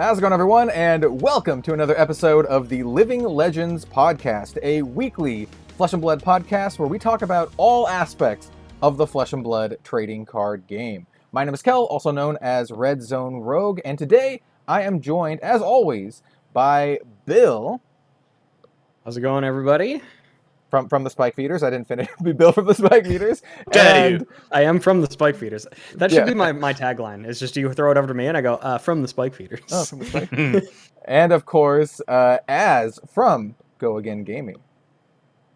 How's it going, everyone? And welcome to another episode of the Living Legends podcast, a weekly Flesh and Blood podcast where we talk about all aspects of the Flesh and Blood trading card game. My name is Kel, also known as Red Zone Rogue, and today I am joined, as always, by Bill. How's it going, everybody? From the Spike Feeders. I didn't finish. Bill from the Spike Feeders. And I am from the Spike Feeders. That should be my tagline. It's just you throw it over to me and I go, from the Spike Feeders. Oh, from the Spike Feeders. And of course, Azz from Go Again Gaming.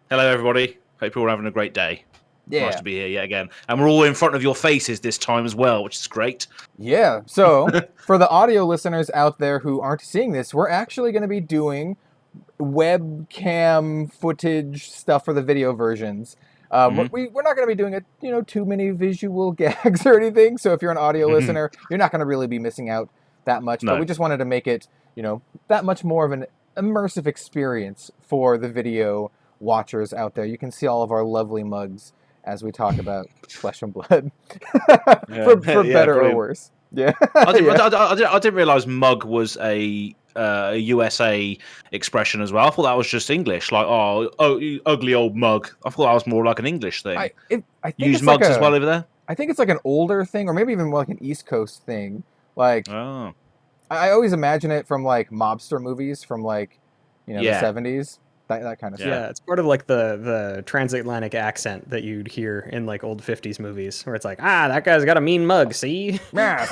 Hello, everybody. Hope you're all having a great day. Yeah. Nice to be here yet again. And we're all in front of your faces this time as well, which is great. Yeah. So, for the audio listeners out there who aren't seeing this, we're actually going to be doing webcam footage stuff for the video versions. We're not going to be doing too many visual gags or anything. So if you're an audio listener, you're not going to really be missing out that much. No. But we just wanted to make it, that much more of an immersive experience for the video watchers out there. You can see all of our lovely mugs as we talk about Flesh and Blood, for better or worse. Yeah, I didn't realize mug was a USA expression as well. I thought that was just English, like you ugly old mug. I thought that was more like an English thing. I think use mugs like as well over there. I think it's like an older thing, or maybe even more like an East Coast thing. Like, I always imagine it from like mobster movies from like the 70s. That kind of stuff. Yeah, it's part of like the transatlantic accent that you'd hear in like old 50s movies, where it's like, that guy's got a mean mug, see? Yeah,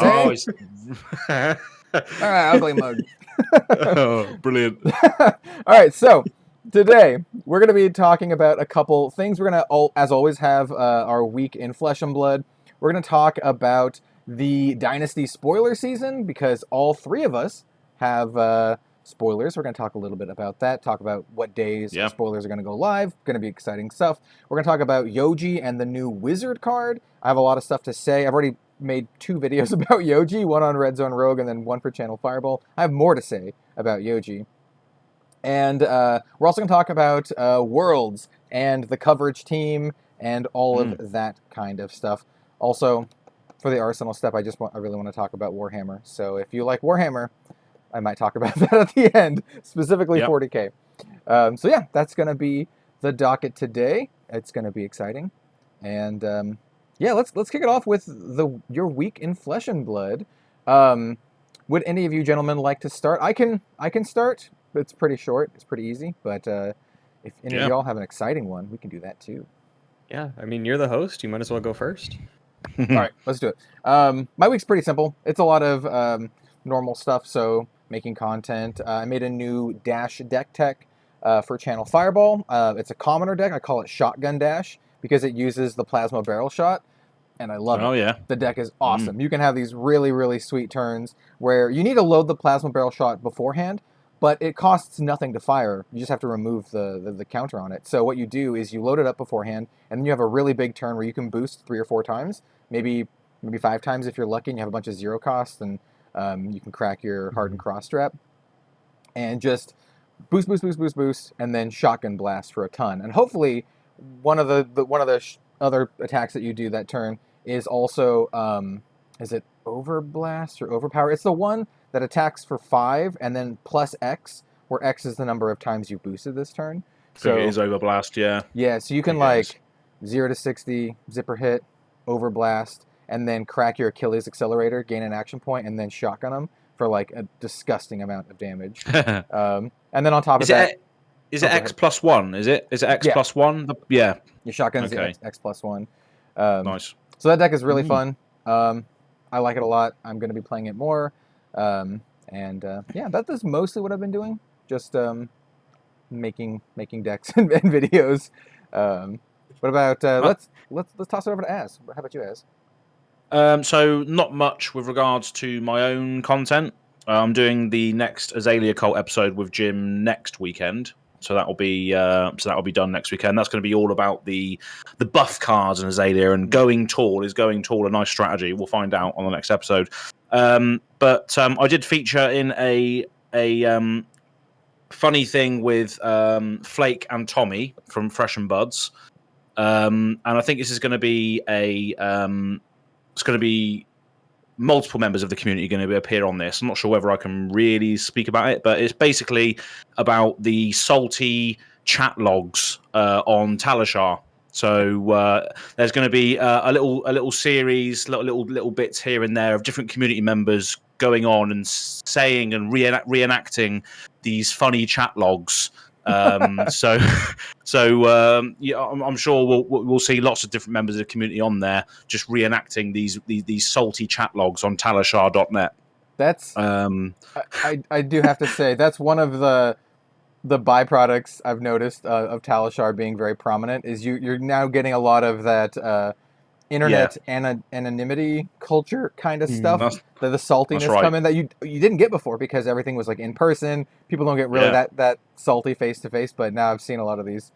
ugly mug. Oh, brilliant. All right, so today we're going to be talking about a couple things. We're going to, as always, have our week in Flesh and Blood. We're going to talk about the Dynasty spoiler season, because all three of us have spoilers. We're going to talk a little bit about that, talk about what days spoilers are going to go live. Going to be exciting stuff. We're going to talk about Yoji and the new Wizard card. I have a lot of stuff to say. I've already made 2 videos about Yoji, one on Red Zone Rogue and then one for Channel Fireball. I have more to say about Yoji. And we're also going to talk about Worlds and the coverage team and all of that kind of stuff. Also, for the Arsenal step, I really want to talk about Warhammer. So if you like Warhammer, I might talk about that at the end, specifically 40K. So yeah, that's going to be the docket today. It's going to be exciting. And let's kick it off with your week in Flesh and Blood. Would any of you gentlemen like to start? I can start. It's pretty short. It's pretty easy. But if any of y'all have an exciting one, we can do that too. Yeah, I mean, you're the host. You might as well go first. All right, let's do it. My week's pretty simple. It's a lot of normal stuff. So making content. I made a new Dash deck tech for Channel Fireball. It's a commoner deck. I call it Shotgun Dash because it uses the plasma barrel shot. And I love it. Oh, yeah. The deck is awesome. You can have these really, really sweet turns where you need to load the plasma barrel shot beforehand, but it costs nothing to fire. You just have to remove the counter on it. So what you do is you load it up beforehand, and then you have a really big turn where you can boost 3 or 4 times, maybe 5 times if you're lucky, and you have a bunch of 0 costs, and you can crack your hardened cross strap, and just boost, and then shotgun blast for a ton. And hopefully, one of the other attacks that you do that turn is also, is it Overblast or Overpower? It's the one that attacks for 5 and then plus X, where X is the number of times you boosted this turn. So it is Overblast, yeah. Yeah, so you can 0 to 60, zipper hit, Overblast, and then crack your Achilles Accelerator, gain an action point, and then shotgun them for like a disgusting amount of damage. And then on top of that... Is it X plus 1? Is it X plus 1? Yeah. Your shotgun's X plus 1. Nice. So that deck is really fun. I like it a lot. I'm going to be playing it more. That is mostly what I've been doing. Just making decks and videos. What about let's toss it over to Az. How about you, Az? So not much with regards to my own content. I'm doing the next Azalea Cult episode with Jim next weekend. So that'll be done next weekend. That's going to be all about the buff cards in Azalea, and going tall a nice strategy. We'll find out on the next episode. But I did feature in a funny thing with Flake and Tommy from Fresh and Buds, and I think this is going to be multiple members of the community going to appear on this. I'm not sure whether I can really speak about it, but it's basically about the salty chat logs on Talishar. So there's going to be a little series, little bits here and there of different community members going on and saying and reenacting these funny chat logs. So yeah, I'm sure we'll see lots of different members of the community on there just reenacting these salty chat logs on Talishar.net. That's I do have to say that's one of the byproducts I've noticed of Talishar being very prominent is you're now getting a lot of that internet anonymity culture kind of stuff. The saltiness come in that you didn't get before because everything was like in person. People don't get really that salty face to face, but now I've seen a lot of these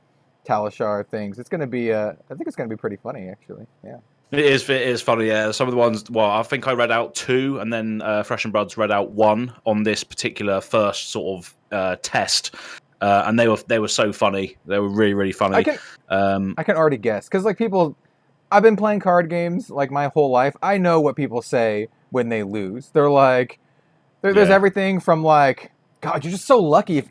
Talishar things. It's going to be I think it's going to be pretty funny actually. Yeah. It is funny, yeah. Some of the ones, well, I think I read out 2, and then Fresh and Bloods read out 1 on this particular first sort of test, and they were so funny. They were really, really funny. I can already guess because like people, I've been playing card games like my whole life. I know what people say when they lose. They're like, there's everything from like, God, you're just so lucky.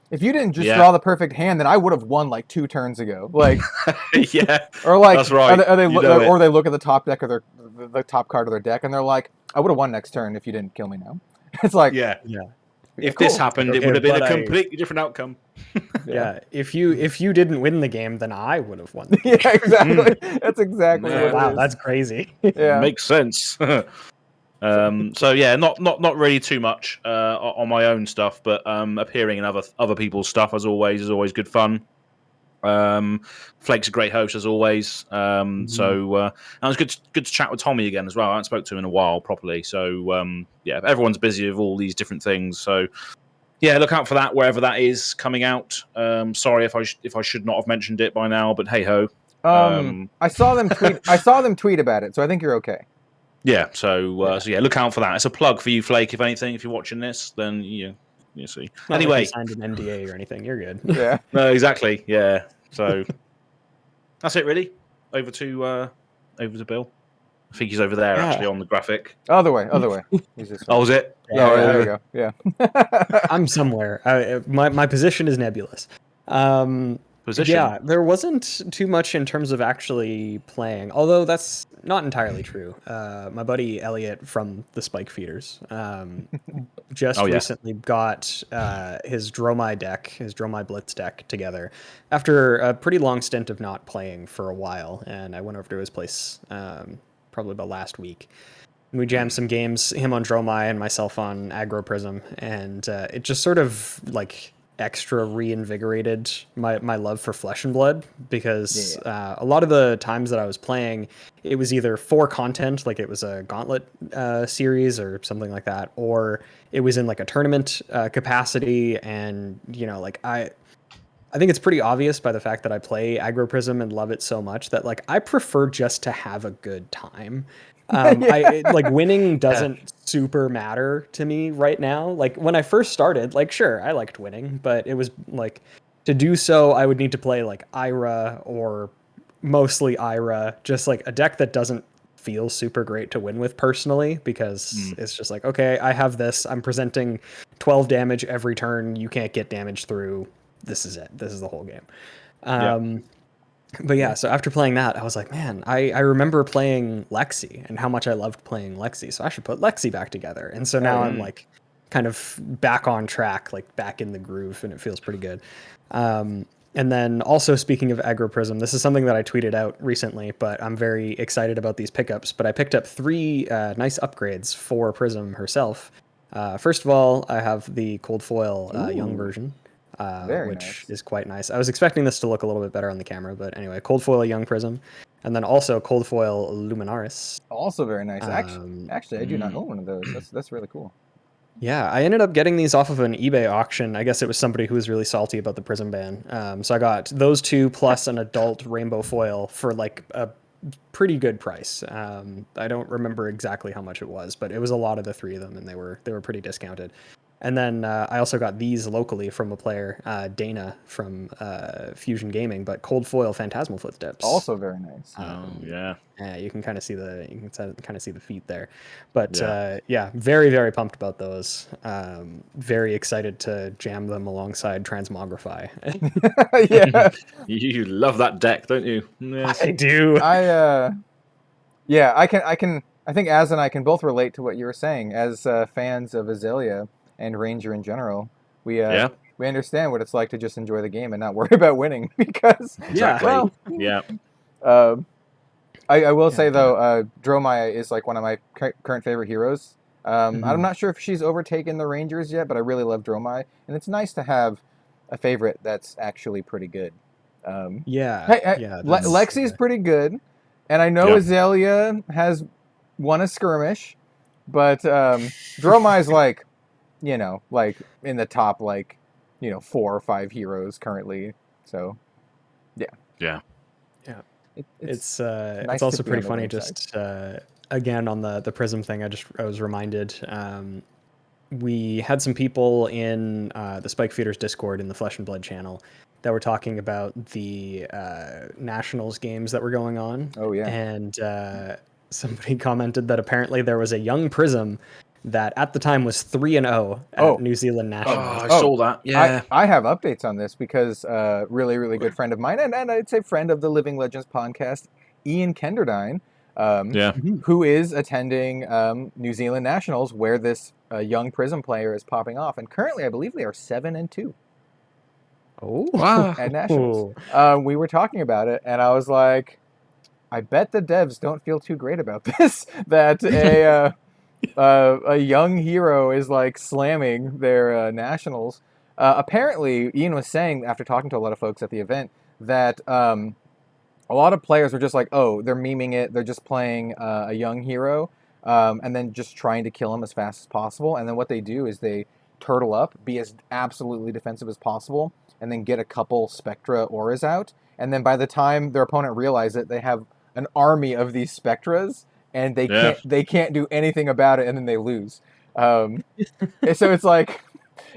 If you didn't just draw the perfect hand, then I would have won like 2 turns ago. Like, or like, that's right. Or they look at the top deck of the top card of their deck, and they're like, I would have won next turn if you didn't kill me now. It's like, if this happened, it would have been a completely different outcome. If you didn't win the game, then I would have won. Yeah, exactly. That's exactly. What wow, it is. that's crazy. Yeah, makes sense. So yeah, not really too much on my own stuff, but appearing in other people's stuff as always is always good fun. Flake's a great host as always. So and it was good to chat with Tommy again as well. I haven't spoke to him in a while properly. So yeah, everyone's busy with all these different things. So yeah, look out for that wherever that is coming out. Sorry if I should not have mentioned it by now, but hey ho. I saw them tweet. I saw them tweet about it, so I think you're okay. Yeah, so yeah, look out for that. It's a plug for you, Flake. If anything, if you're watching this, then you see. Not anyway, like you signed an NDA or anything. You're good. Yeah. No, exactly. Yeah. So that's it, really. Over to Bill. I think he's over there actually on the graphic. Other way. He's this way. Oh, was it? Yeah, there you go. Yeah. I'm somewhere. My position is nebulous. Position. Yeah, there wasn't too much in terms of actually playing, although that's not entirely true. My buddy Elliot from the Spike Feeders just recently got his Dromai Blitz deck together after a pretty long stint of not playing for a while, and I went over to his place probably about last week. And we jammed some games, him on Dromai and myself on Aggro Prism, and it just sort of like extra reinvigorated my love for Flesh and Blood, because a lot of the times that I was playing, it was either for content, like it was a gauntlet series or something like that, or it was in like a tournament capacity. And like I think it's pretty obvious by the fact that I play Aggro Prism and love it so much that like I prefer just to have a good time. I like winning doesn't super matter to me right now. Like when I first started, like sure, I liked winning, but it was like to do so I would need to play like Ira or mostly Ira, just like a deck that doesn't feel super great to win with personally, because it's just like, okay, I have this, I'm presenting 12 damage every turn, you can't get damage through, this is it, this is the whole game. But yeah, so after playing that, I was like, man, I remember playing Lexi and how much I loved playing Lexi, so I should put Lexi back together. And so now I'm like kind of back on track, like back in the groove, and it feels pretty good. And then also speaking of Aggro Prism, this is something that I tweeted out recently, but I'm very excited about these pickups. But I picked up 3 nice upgrades for Prism herself. First of all, I have the Cold Foil Young version. Which is quite nice. I was expecting this to look a little bit better on the camera, but anyway, Cold Foil Young Prism, and then also Cold Foil Luminaris. Also very nice. Actually, I do not own one of those. That's really cool. Yeah, I ended up getting these off of an eBay auction. I guess it was somebody who was really salty about the Prism ban. So I got those 2 plus an adult rainbow foil for like a pretty good price. I don't remember exactly how much it was, but it was a lot of the 3 of them, and they were pretty discounted. And then I also got these locally from a player, Dana from Fusion Gaming, but Cold Foil Phantasmal Footsteps. Also very nice. You can kind of see the feet there, but very, very pumped about those. Very excited to jam them alongside Transmogrify. Yeah, You love that deck, don't you? Yes. I do. I think Az and I can both relate to what you were saying as fans of Azalea and Ranger in general. We understand what it's like to just enjoy the game and not worry about winning because Exactly. I will say though, Dromai is like one of my current favorite heroes. I'm not sure if she's overtaken the Rangers yet, but I really love Dromai, and it's nice to have a favorite that's actually pretty good. Lexi's pretty good, and I know Azalea has won a skirmish, but Dromai's like in the top 4 or 5 heroes currently. So it's nice also to be pretty on the funny. winning side. Just again on the Prism thing, I was reminded. We had some people in the Spike Feeders Discord in the Flesh and Blood channel that were talking about the Nationals games that were going on. Oh yeah, and somebody commented that apparently there was a young Prism that at the time was 3-0 at New Zealand Nationals. I saw that. Yeah, I have updates on this because really, really good friend of mine, and I'd say friend of the Living Legends podcast, Ian Kenderdine, who is attending New Zealand Nationals, where this young Prism player is popping off, and currently I believe they are 7-2. Oh, wow! At Nationals, we were talking about it, and I was like, I bet the devs don't feel too great about this. That a young hero is like slamming their Nationals. Apparently, Ian was saying after talking to a lot of folks at the event that a lot of players were just like, oh, they're memeing it. They're just playing a young hero and then just trying to kill him as fast as possible. And then what they do is they turtle up, be as absolutely defensive as possible, and then get a couple Spectra auras out. And then by the time their opponent realizes it, they have an army of these Spectras, and they can't do anything about it, and then they lose. So it's like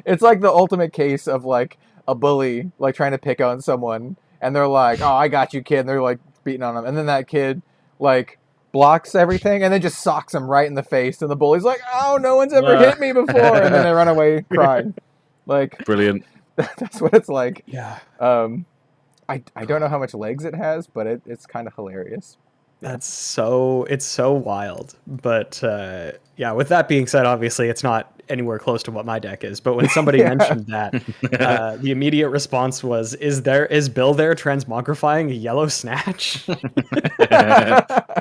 the ultimate case of like a bully like trying to pick on someone, and they're like, "Oh, I got you, kid," and they're like beating on him, and then that kid like blocks everything, and then just socks him right in the face, and the bully's like, "Oh, no one's ever hit me before," and then they run away crying. Like brilliant. That's what it's like. Yeah. I don't know how much legs it has, but it's kind of hilarious. It's so wild. But with that being said, obviously it's not anywhere close to what my deck is. But when somebody mentioned that, the immediate response was, is Bill there transmogrifying a yellow snatch? I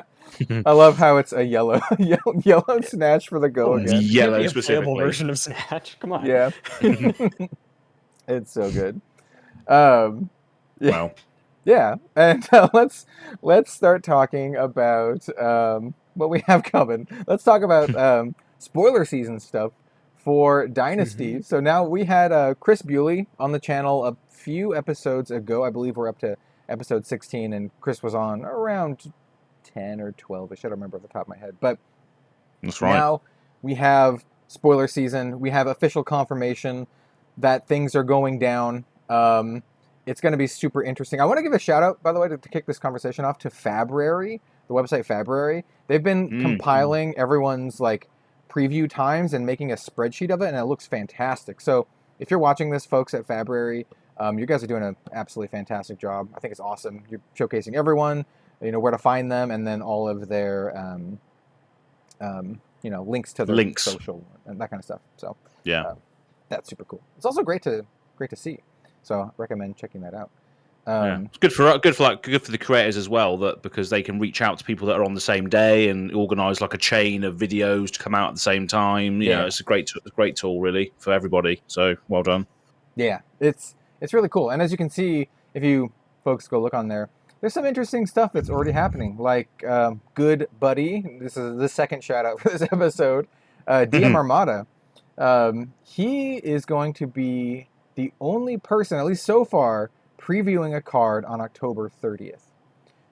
love how it's a yellow snatch for the go again. Yellow a specifically. playable version of snatch. Come on. Yeah. It's so good. Wow. Yeah, and let's start talking about what we have coming. Let's talk about spoiler season stuff for Dynasty. So now we had Chris Bewley on the channel a few episodes ago. I believe we're up to episode 16, and Chris was on around 10 or 12. I should remember off the top of my head. But that's right. Now we have spoiler season. We have official confirmation that things are going down. It's going to be super interesting. I want to give a shout out, by the way, to kick this conversation off, to Fabrary, the website Fabrary. They've been compiling everyone's like preview times and making a spreadsheet of it, and it looks fantastic. So if you're watching this, folks at Fabrary, you guys are doing an absolutely fantastic job. I think it's awesome. You're showcasing everyone, where to find them, and then all of their, links to their social and that kind of stuff. So that's super cool. It's also great to see. So I recommend checking that out. It's good for the creators as well, that because they can reach out to people that are on the same day and organize like a chain of videos to come out at the same time. You know, it's a great tool really for everybody. So well done. Yeah, it's really cool. And as you can see, if you folks go look on there, there's some interesting stuff that's already happening. Like Good Buddy, this is the second shout out for this episode. DM Armada, he is going to be the only person, at least so far, previewing a card on October 30th.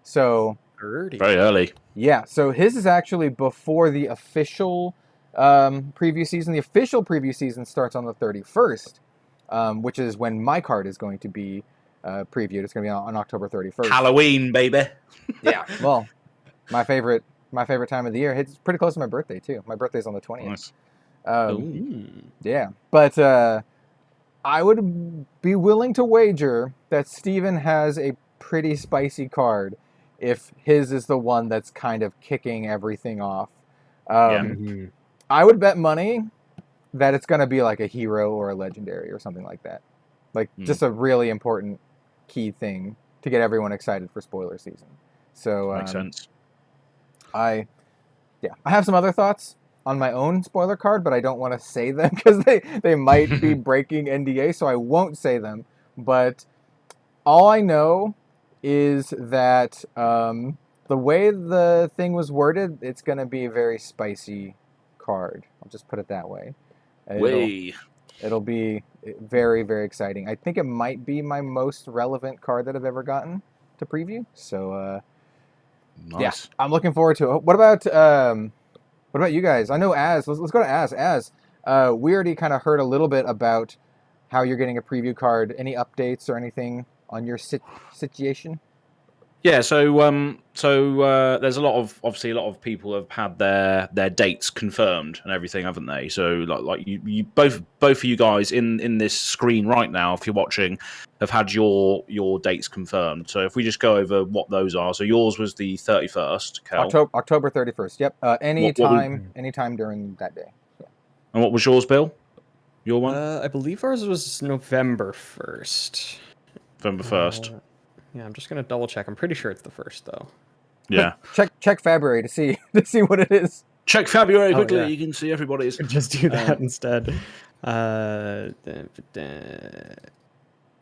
So very early. Yeah, so his is actually before the official preview season. The official preview season starts on the 31st, which is when my card is going to be previewed. It's going to be on October 31st. Halloween, baby. Yeah. Well, my favorite time of the year. It's pretty close to my birthday too. My birthday's on the 20th. Nice. Yeah, but I would be willing to wager that Steven has a pretty spicy card if his is the one that's kind of kicking everything off. I would bet money that it's going to be like a hero or a legendary or something like that. Like just a really important key thing to get everyone excited for spoiler season. So Makes sense. I have some other thoughts on my own spoiler card, but I don't want to say them because they might be breaking NDA, so I won't say them. But all I know is that the way the thing was worded, it's going to be a very spicy card. I'll just put it that way. It'll be very, very exciting. I think it might be my most relevant card that I've ever gotten to preview. So, nice. Yeah, I'm looking forward to it. What about you guys? I know Azz. Let's go to Azz. Azz, we already kind of heard a little bit about how you're getting a preview card. Any updates or anything on your situation? Yeah, so there's a lot of people have had their dates confirmed and everything, haven't they? So like you both of you guys in this screen right now, if you're watching, have had your dates confirmed. So if we just go over what those are, so yours was the 31st, Kel. October 31st. Yep. Anytime during that day. Yeah. And what was yours, Bill? Your one? I believe ours was November 1st. November 1st. Yeah, I'm just gonna double check. I'm pretty sure it's the 1st though. Yeah. check February to see what it is. Check February quickly. Yeah. You can see everybody's. Just do that instead.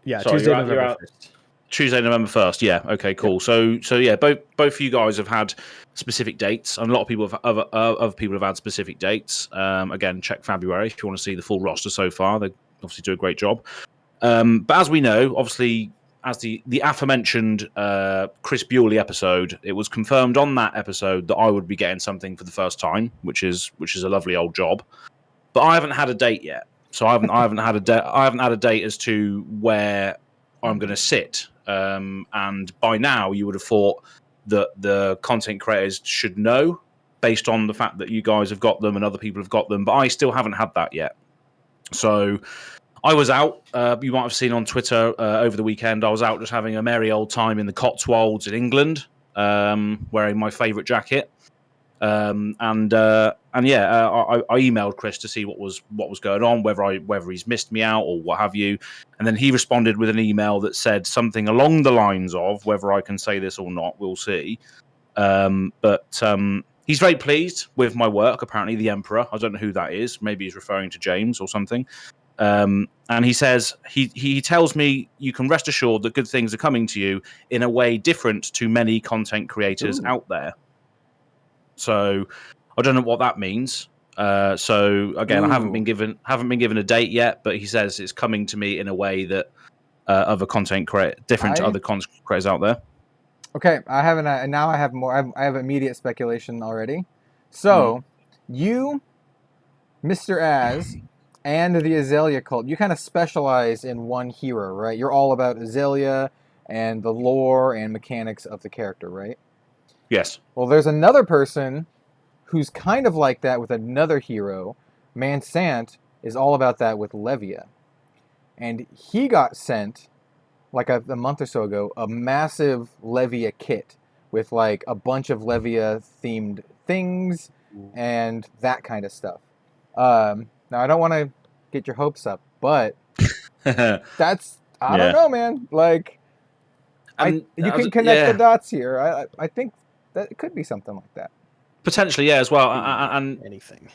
Yeah, sorry, Tuesday, November 1st. Tuesday, November 1st. Yeah. Okay. Cool. Yep. So yeah, both of you guys have had specific dates, and a lot of people other people have had specific dates. Again, check February if you want to see the full roster so far. They obviously do a great job. But as we know, obviously, as the aforementioned Chris Bewley episode, it was confirmed on that episode that I would be getting something for the first time, which is a lovely old job. But I haven't had a date yet, so I haven't had a date as to where I'm going to sit. And by now, you would have thought that the content creators should know, based on the fact that you guys have got them and other people have got them. But I still haven't had that yet. So I was out. You might have seen on Twitter over the weekend. I was out just having a merry old time in the Cotswolds in England, wearing my favourite jacket. I emailed Chris to see what was going on, whether he's missed me out or what have you. And then he responded with an email that said something along the lines of, whether I can say this or not, we'll see. But he's very pleased with my work. Apparently, the Emperor. I don't know who that is. Maybe he's referring to James or something. And he says he tells me you can rest assured that good things are coming to you in a way different to many content creators out there. So I don't know what that means. So again, I haven't been given a date yet, but he says it's coming to me in a way that other content different to other content creators out there. Okay, I haven't. Now I have more. I have immediate speculation already. So you, Mr. Azz, and the Azalea cult, you kind of specialize in one hero, right? You're all about Azalea and the lore and mechanics of the character, right? Yes. Well, there's another person who's kind of like that with another hero. Mansant is all about that with Levia. And he got sent, like a month or so ago, a massive Levia kit with like a bunch of Levia-themed things and that kind of stuff. Now, I don't want to get your hopes up, but that's... I don't know, man. Like, you can connect the dots here. I think that it could be something like that. Potentially, yeah, as well. And anything.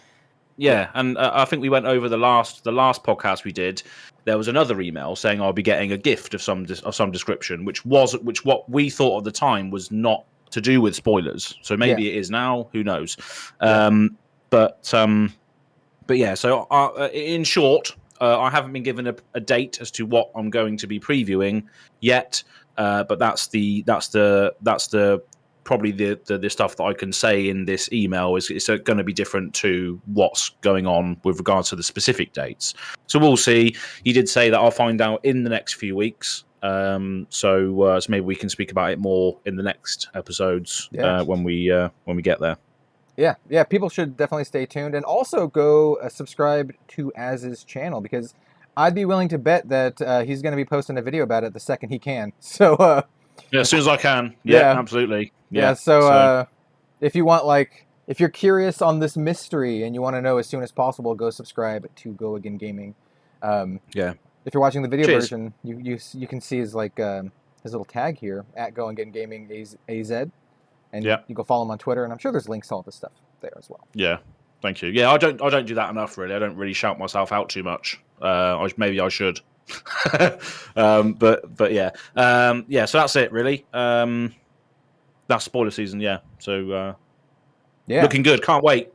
Yeah, and I think we went over the last podcast we did. There was another email saying I'll be getting a gift of some description, which what we thought at the time was not to do with spoilers. So maybe it is now. Who knows? But yeah. So in short, I haven't been given a date as to what I'm going to be previewing yet. But that's the probably the stuff that I can say in this email is going to be different to what's going on with regards to the specific dates. So we'll see. He did say that I'll find out in the next few weeks. So maybe we can speak about it more in the next episodes when we get there. Yeah. People should definitely stay tuned, and also go subscribe to Azz's channel, because I'd be willing to bet that he's going to be posting a video about it the second he can. So as soon as I can. Yeah. Absolutely. Yeah. So if you want, if you're curious on this mystery and you want to know as soon as possible, go subscribe to Go Again Gaming. If you're watching the video version, you can see his his little tag here at Go Again Gaming AZ, and you go follow him on Twitter, and I'm sure there's links to all this stuff there as well. Yeah. Thank you. Yeah, I don't do that enough, really. I don't really shout myself out too much. Maybe I should. but yeah. So that's it, really. That's spoiler season, yeah. So looking good. Can't wait.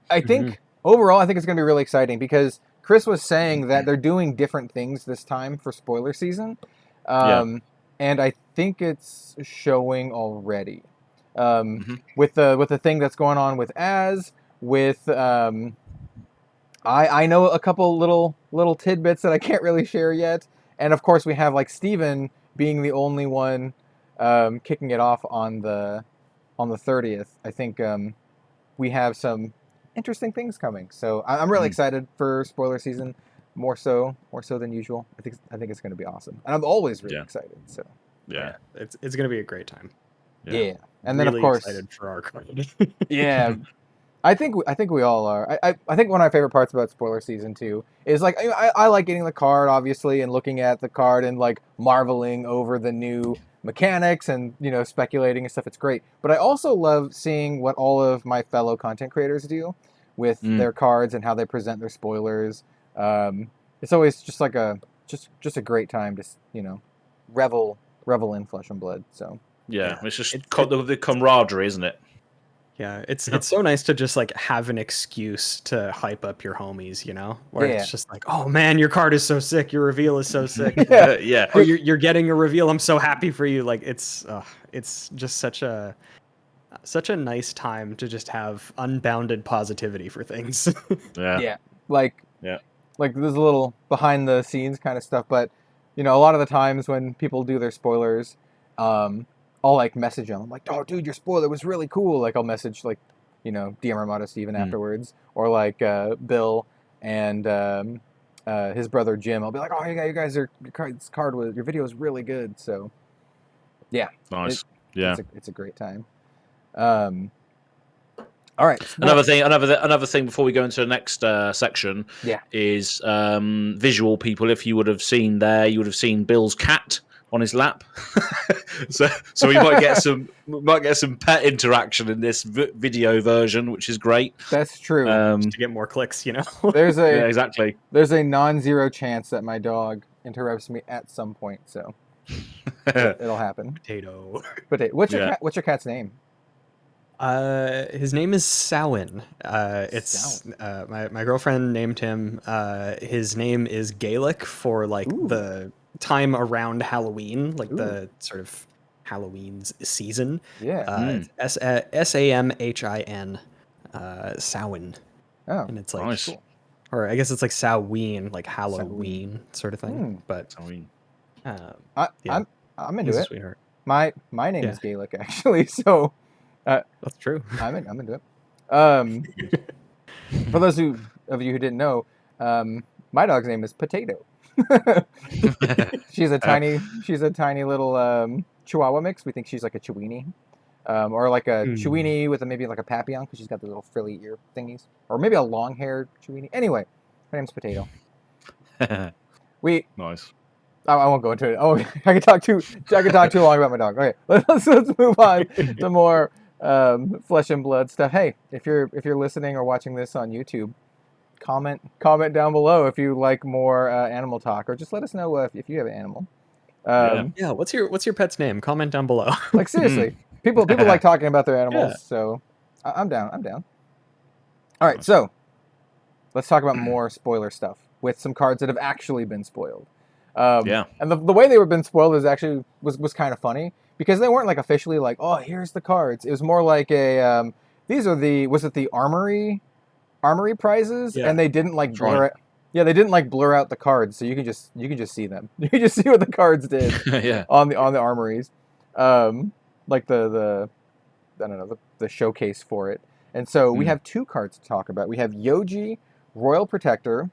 I think overall, I think it's going to be really exciting, because Chris was saying that they're doing different things this time for spoiler season, and I think it's showing already. With the thing that's going on with Azz, with I know a couple little tidbits that I can't really share yet, and of course we have Steven being the only one kicking it off on the 30th. I think we have some interesting things coming, so I'm really excited for spoiler season, more so than usual. I think it's going to be awesome, and I'm always really excited. So it's going to be a great time. Yeah. And really then of course excited for our card. Yeah. I think we all are. I think one of my favorite parts about spoiler season 2 is I like getting the card, obviously, and looking at the card and marveling over the new mechanics and speculating and stuff. It's great. But I also love seeing what all of my fellow content creators do with their cards and how they present their spoilers. It's always just just a great time to revel in Flesh and Blood. So it's just the camaraderie, isn't it? Yeah, it's so nice to just have an excuse to hype up your homies, where it's just oh man, your card is so sick, your reveal is so sick. Yeah. Or you're getting a reveal, I'm so happy for you. It's just such a nice time to just have unbounded positivity for things. There's a little behind the scenes kind of stuff, but a lot of the times when people do their spoilers, I'll message them. I'm like, oh, dude, your spoiler was really cool. I'll message DM Ramada Steven afterwards, or Bill and his brother Jim. I'll be like, oh, you guys your video is really good. So yeah, nice. It's a great time. All right. Another thing before we go into the next section is visual people. If you would have seen Bill's cat on his lap. so we might get some pet interaction in this video version, which is great. That's true. To get more clicks, There's exactly. There's a non-zero chance that my dog interrupts me at some point, so it'll happen. Potato. What's your cat's name? His name is Samhain. It's my girlfriend named him. His name is Gaelic for the time around Halloween, the sort of Halloween season. It's Samhin, Samhain. Oh, and it's nice. Cool. Or I guess it's Samhain, Halloween sort of thing. But I'm into it. Sweetheart. My name is Gaelic, actually, so that's true. I'm into it. For those of you who didn't know, my dog's name is Potato. She's a tiny little Chihuahua mix. We think she's like a Chiweenie, or a Chiweenie with maybe a Papillon, because she's got the little frilly ear thingies, or maybe a long-haired Chiweenie. Anyway, her name's Potato. Nice. I won't go into it. Oh, I could talk too long about my dog. Okay, let's move on to more Flesh and Blood stuff. Hey, if you're listening or watching this on YouTube, comment down below if you like more animal talk, or just let us know if you have an animal. What's your pet's name? Comment down below. Seriously, people like talking about their animals, so I'm down. All right, so let's talk about more spoiler stuff with some cards that have actually been spoiled. And the way they were been spoiled is actually was kind of funny because they weren't like officially like, oh, here's the cards. It was more like a these are the armory prizes, and they didn't like blur it. Yeah, they didn't like blur out the cards, so you can just see them. You can just see what the cards did on the armories, like the I don't know the showcase for it. And so we have 2 cards to talk about. We have Yoji, Royal Protector,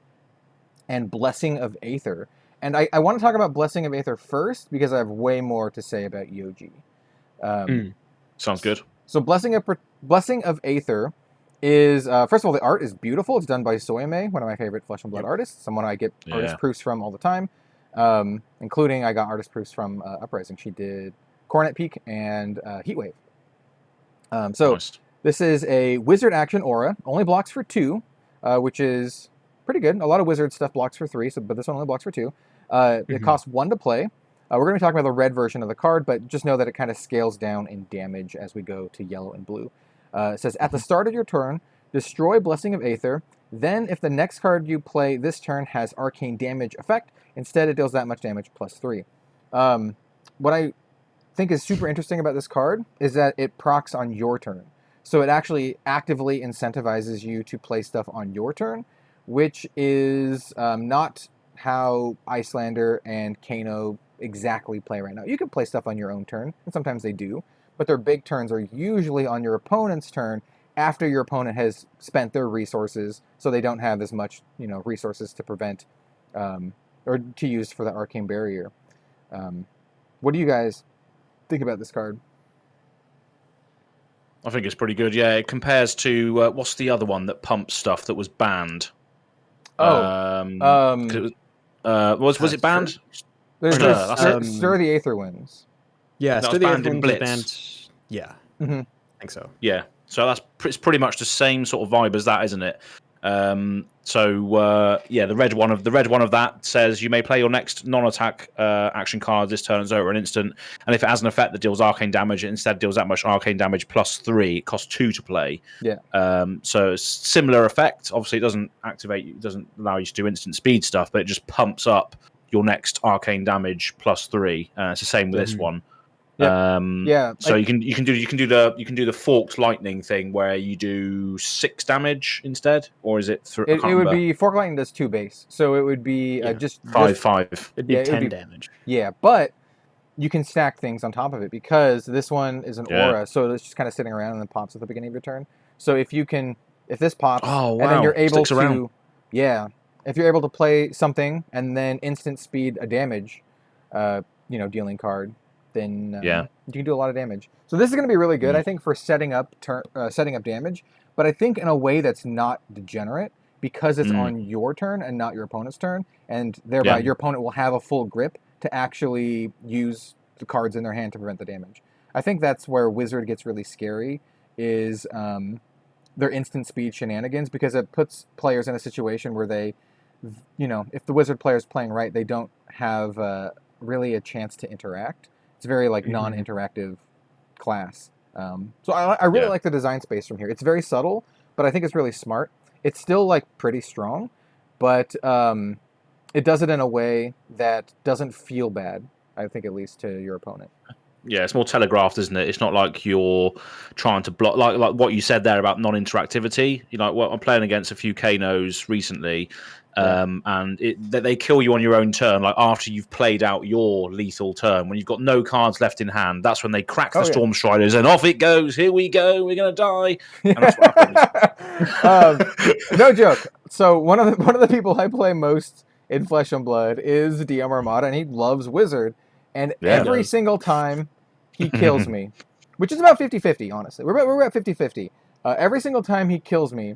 and Blessing of Aether. And I want to talk about Blessing of Aether first because I have way more to say about Yoji. Sounds good. So Blessing of Aether is, first of all, the art is beautiful. It's done by Soyame, one of my favorite Flesh and Blood artists, someone I get artist proofs from all the time, including I got artist proofs from Uprising. She did Coronet Peak and Heatwave. Nice. This is a wizard action aura, only blocks for 2, which is pretty good. A lot of wizard stuff blocks for 3, but this one only blocks for 2. It costs 1 to play. We're going to be talking about the red version of the card, but just know that it kind of scales down in damage as we go to yellow and blue. It says, at the start of your turn, destroy Blessing of Aether. Then, if the next card you play this turn has arcane damage effect, instead it deals that much damage plus 3. What I think is super interesting about this card is that it procs on your turn. So it actually actively incentivizes you to play stuff on your turn, which is not how Icelander and Kano exactly play right now. You can play stuff on your own turn, and sometimes they do, but their big turns are usually on your opponent's turn after your opponent has spent their resources, so they don't have as much, resources to prevent or to use for the arcane barrier. What do you guys think about this card? I think it's pretty good. Yeah, it compares to what's the other one that pumps stuff that was banned? Was it banned? Stir the Aether Winds. Yeah, Stir the Aether Winds was banned. Yeah, I think so. Yeah, so it's pretty much the same sort of vibe as that, isn't it? The red one of that says you may play your next non-attack action card this turn as over an instant, and if it has an effect that deals arcane damage, it instead deals that much arcane damage plus 3. It costs 2 to play. So it's similar effect. Obviously, it doesn't allow you to do instant speed stuff, but it just pumps up your next arcane damage plus 3. It's the same with this one. So you can do the forked lightning thing where you do 6 damage instead, or is it? It would be forked lightning does 2 base, so it would be just 5. It'd be 10 damage. Yeah, but you can stack things on top of it because this one is an aura, so it's just kind of sitting around and then pops at the beginning of your turn. So if this pops, and then you're able to, if you're able to play something and then instant speed a damage, dealing card, then you can do a lot of damage. So this is going to be really good, I think, for setting up damage. But I think in a way that's not degenerate because it's on your turn and not your opponent's turn, and thereby your opponent will have a full grip to actually use the cards in their hand to prevent the damage. I think that's where Wizard gets really scary, is their instant speed shenanigans, because it puts players in a situation where they, if the Wizard player is playing right, they don't have really a chance to interact. It's very non-interactive class. So I really like the design space from here. It's very subtle, but I think it's really smart. It's still pretty strong, but it does it in a way that doesn't feel bad, I think, at least to your opponent. Yeah, it's more telegraphed, isn't it? It's not like you're trying to block, like what you said there about non-interactivity. I'm playing against a few Kanos recently, and they kill you on your own turn, like after you've played out your lethal turn, when you've got no cards left in hand. That's when they crack the Storm Striders and off it goes. Here we go. We're gonna die. And that's what happens. No joke. So one of the people I play most in Flesh and Blood is DM Armada, and he loves Wizard. And every single time he kills me, which is about 50-50, honestly. We're at 50-50. Every single time he kills me,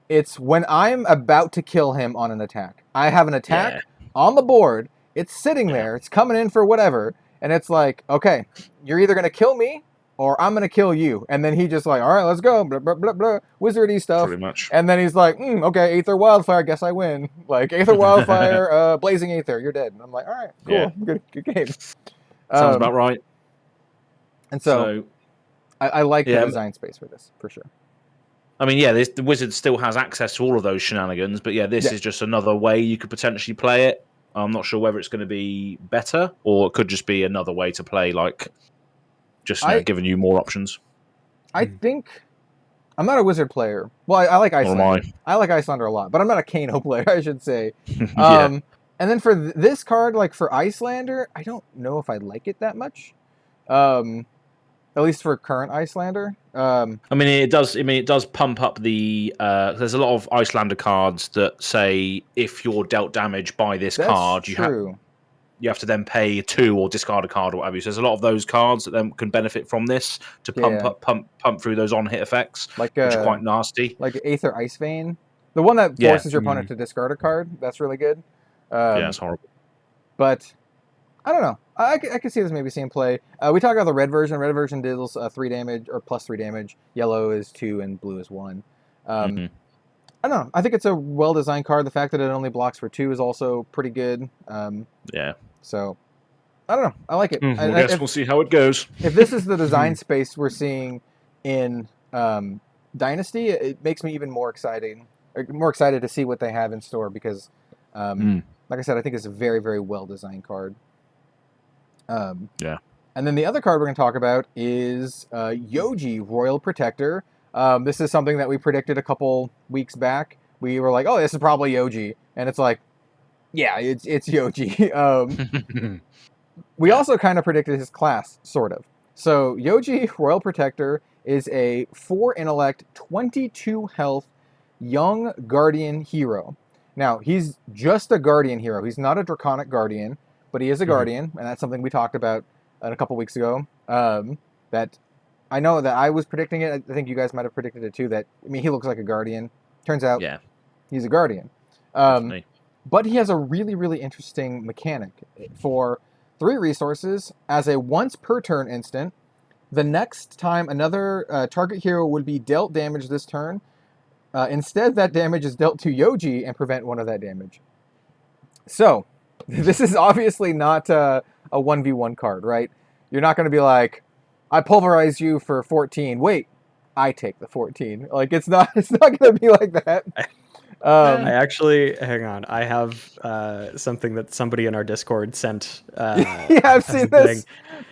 it's when I'm about to kill him on an attack. I have an attack on the board. It's sitting there. It's coming in for whatever. And it's like, okay, you're either going to kill me or I'm going to kill you. And then he just all right, let's go. Blah, blah, blah, blah. Wizardy stuff. Pretty much. And then he's like, okay, Aether Wildfire, guess I win. Aether Wildfire, Blazing Aether, you're dead. And I'm like, all right, cool. Good game. Sounds about right. And so I like the design space for this, for sure. I mean, the Wizard still has access to all of those shenanigans, but this is just another way you could potentially play it. I'm not sure whether it's going to be better or it could just be another way to play, like just giving you more options. I think I'm not a wizard player. Well, I like Icelander. I like Icelander a lot, but I'm not a Kano player, I should say. Yeah. And then for this card, like for Icelander, I don't know if I like it that much. At least for current Icelander. I mean, it does pump up the. There's a lot of Icelander cards that say if you're dealt damage by this card, you have to then pay 2 or discard a card or whatever. So there's a lot of those cards that then can benefit from this to pump through those on-hit effects, which are quite nasty. Like Aether Ice Vein, the one that forces your opponent to discard a card. That's really good. Yeah, it's horrible. But I don't know. I can see this maybe seeing play. We talked about the red version. Red version deals 3 damage or plus 3 damage. Yellow is 2 and blue is 1. I don't know. I think it's a well-designed card. The fact that it only blocks for 2 is also pretty good. Yeah. So, I don't know. I like it. I guess we'll see how it goes. If this is the design space we're seeing in Dynasty, it makes me even more excited to see what they have in store because, like I said, I think it's a very, very well-designed card. Yeah. And then the other card we're going to talk about is Yoji, Royal Protector. This is something that we predicted a couple weeks back. We were like, oh, this is probably Yoji. And it's like, yeah, it's Yoji. We also kind of predicted his class, sort of. So Yoji, Royal Protector, is a 4 intellect, 22 health, young guardian hero. Now, he's just a guardian hero. He's not a draconic guardian, but he is a guardian, and that's something we talked about a couple weeks ago. That I know that I was predicting it. I think you guys might have predicted it too. That he looks like a guardian. Turns out, he's a guardian. But he has a really, really interesting mechanic. For 3 resources, as a once per turn instant, the next time another target hero would be dealt damage this turn, instead that damage is dealt to Yoji and prevent 1 of that damage. So, this is obviously not a 1v1 card, right? You're not going to be like, I pulverize you for 14. Wait, I take the 14. Like, it's not going to be like that. I actually, hang on. I have something that somebody in our Discord sent. Yeah, I've seen this.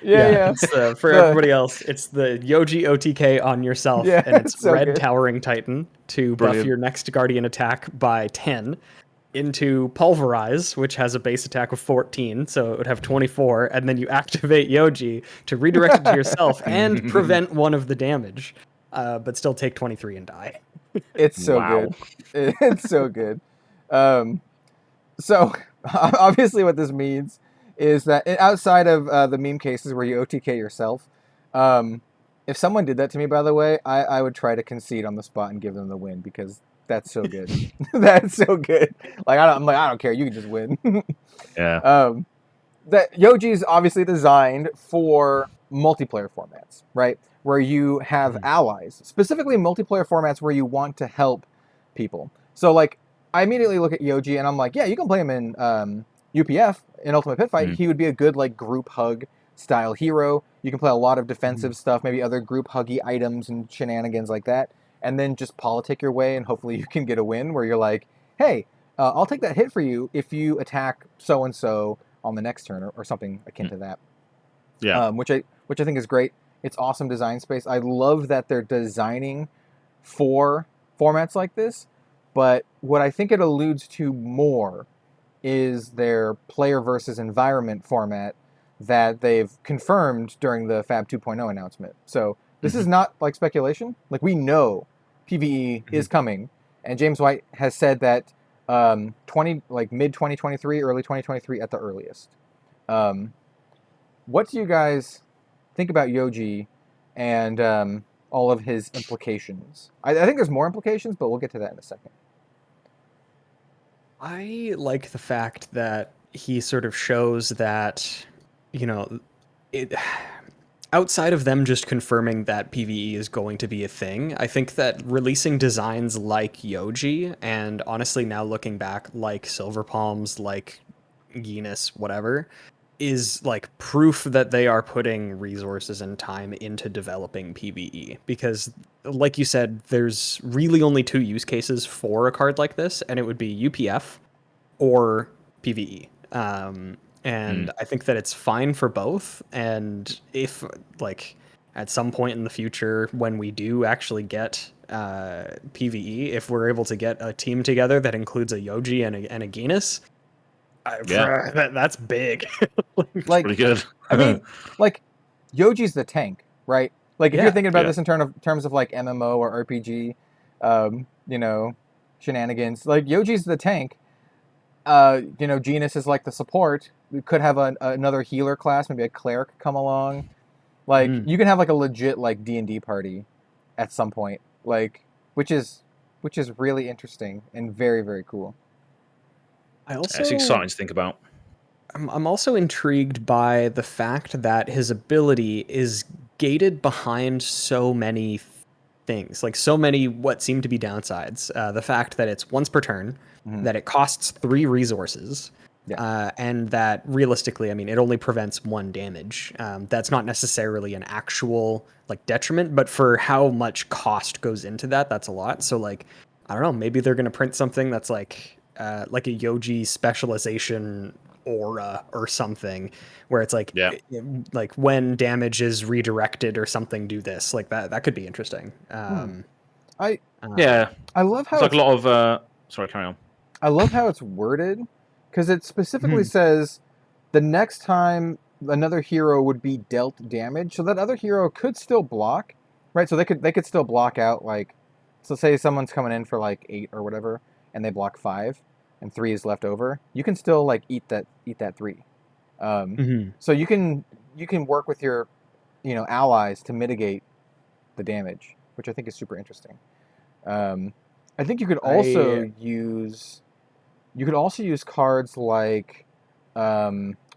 Yeah. For everybody else, it's the Yoji OTK on yourself, and it's so red Towering Titan to buff your next Guardian attack by 10 into Pulverize, which has a base attack of 14, so it would have 24, and then you activate Yoji to redirect it to yourself and prevent 1 of the damage, but still take 23 and die. It's so good. It's so good. So obviously what this means is that outside of the meme cases where you OTK yourself, if someone did that to me, by the way, I would try to concede on the spot and give them the win because that's so good. That's so good. Like I don't care. You can just win. Yeah. That Yoji is obviously designed for multiplayer formats, right? Where you have allies, specifically multiplayer formats where you want to help people. So like, I immediately look at Yoji and I'm like, yeah, you can play him in UPF, in Ultimate Pit Fight. He would be a good like group hug style hero. You can play a lot of defensive stuff, maybe other group huggy items and shenanigans like that, and then just politic your way and hopefully you can get a win where you're like, hey, I'll take that hit for you if you attack so-and-so on the next turn or something akin to that. Yeah. Which I think is great. It's awesome design space. I love that they're designing for formats like this, but what I think it alludes to more is their player versus environment format that they've confirmed during the FAB 2.0 announcement. So this is not like speculation. Like we know PvE is coming, and James White has said that mid 2023, early 2023 at the earliest. What do you guys think about Yoji and all of his implications? I think there's more implications, but we'll get to that in a second. I like the fact that he sort of shows that, outside of them just confirming that PvE is going to be a thing, I think that releasing designs like Yoji, and honestly now looking back, like Silver Palms, like Genis, whatever, is like proof that they are putting resources and time into developing PvE. Because like you said, there's really only 2 use cases for a card like this, and it would be UPF or PvE. And I think that it's fine for both. And if like at some point in the future, when we do actually get PvE, if we're able to get a team together that includes a Yoji and a Genis, that's big. Like, Pretty good. I mean, like, Yoji's the tank, right? Like, if you're thinking about this in terms of like MMO or RPG, you know, shenanigans, like Yoji's the tank. You know, Genis is like the support. We could have another healer class, maybe a cleric come along. Like, you can have like a legit like D&D party at some point, like which is really interesting and very, very cool. It's exciting to think about. I'm also intrigued by the fact that his ability is gated behind so many things, like so many what seem to be downsides. The fact that it's once per turn, that it costs 3 resources, and that realistically, I mean, it only prevents 1 damage. That's not necessarily an actual like detriment, but for how much cost goes into that, that's a lot. So like, I don't know, maybe they're going to print something that's like a Yoji specialization aura or something, where it's like, like when damage is redirected or something, do this, like that could be interesting. I love how it's like a lot of sorry, carry on. I love how it's worded, because it specifically says the next time another hero would be dealt damage, so that other hero could still block, right? So they could still block out, like, so say someone's coming in for like 8 or whatever, and they block 5, and 3 is left over. You can still like eat that 3. So you can work with your, you know, allies to mitigate the damage, which I think is super interesting. I think you could also use cards like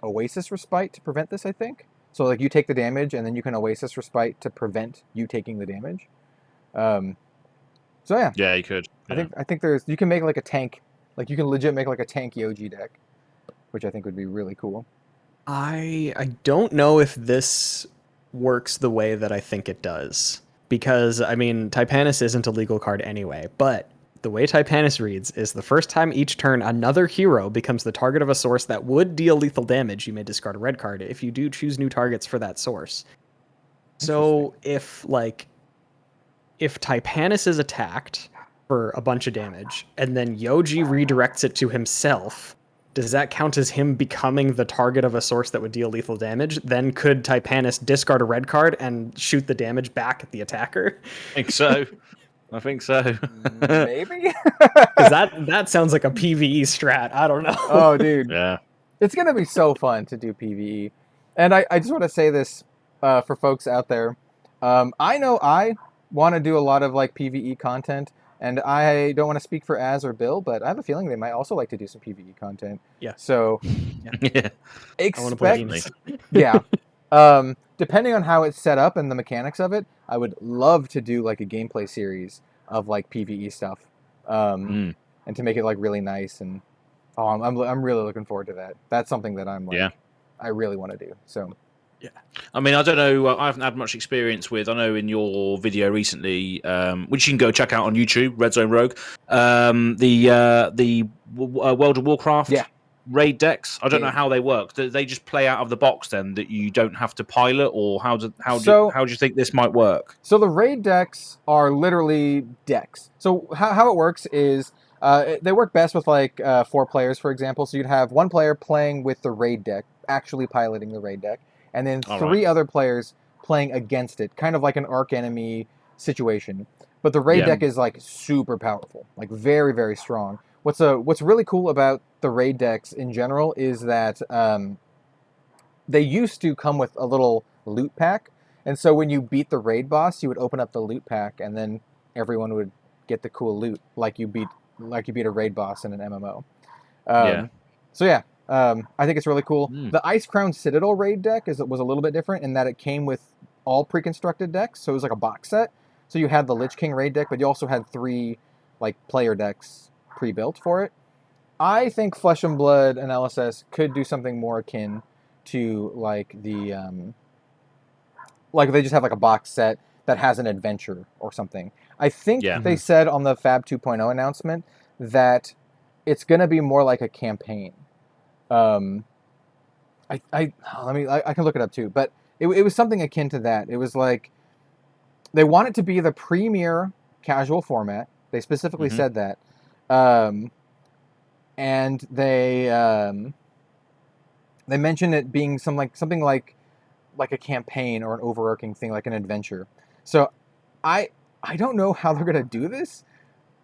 Oasis Respite to prevent this, I think. So like you take the damage and then you can Oasis Respite to prevent you taking the damage. So yeah. Yeah, you could. Yeah. I think you can make like a tank, like you can legit make like a tank Yoji deck, which I think would be really cool. I don't know if this works the way that I think it does, because I mean, Typanis isn't a legal card anyway, but the way Typanis reads is the first time each turn another hero becomes the target of a source that would deal lethal damage, you may discard a red card. If you do, choose new targets for that source. So if Typanis is attacked for a bunch of damage and then Yoji redirects it to himself, does that count as him becoming the target of a source that would deal lethal damage? Then could Typanis discard a red card and shoot the damage back at the attacker? I think so. Maybe? Because that sounds like a PvE strat. I don't know. Oh, dude. Yeah. It's going to be so fun to do PvE. And I just want to say this for folks out there. I know I want to do a lot of like PvE content, and I don't want to speak for Azz or Bill, but I have a feeling they might also like to do some PvE content. Yeah. So expect, yeah. Depending on how it's set up and the mechanics of it, I would love to do like a gameplay series of like PvE stuff, and to make it like really nice. And I'm really looking forward to that. That's something that I'm like, I really want to do. So. Yeah, I mean, I don't know. I haven't had much experience with. I know in your video recently, which you can go check out on YouTube, Red Zone Rogue, the World of Warcraft raid decks. I don't know how they work. Do they just play out of the box then, that you don't have to pilot, or how do you think this might work? So the raid decks are literally decks. So how it works is they work best with like 4 players, for example. So you'd have 1 player playing with the raid deck, actually piloting the raid deck, and then 3 other players playing against it, kind of like an arch enemy situation. But the raid deck is like super powerful, like very, very strong. What's really cool about the raid decks in general is that they used to come with a little loot pack, and so when you beat the raid boss, you would open up the loot pack, and then everyone would get the cool loot, like you beat a raid boss in an MMO. So yeah. I think it's really cool. The Ice Crown Citadel raid deck was a little bit different in that it came with all pre-constructed decks, so it was like a box set. So you had the Lich King raid deck, but you also had 3 like player decks pre-built for it. I think Flesh and Blood and LSS could do something more akin to like the like they just have like a box set that has an adventure or something. I think they said on the FAB 2.0 announcement that it's going to be more like a campaign. I can look it up too, but it was something akin to that. It was like they want it to be the premier casual format. They specifically said that, and they mentioned it being something like a campaign or an overarching thing, like an adventure. So I don't know how they're gonna do this.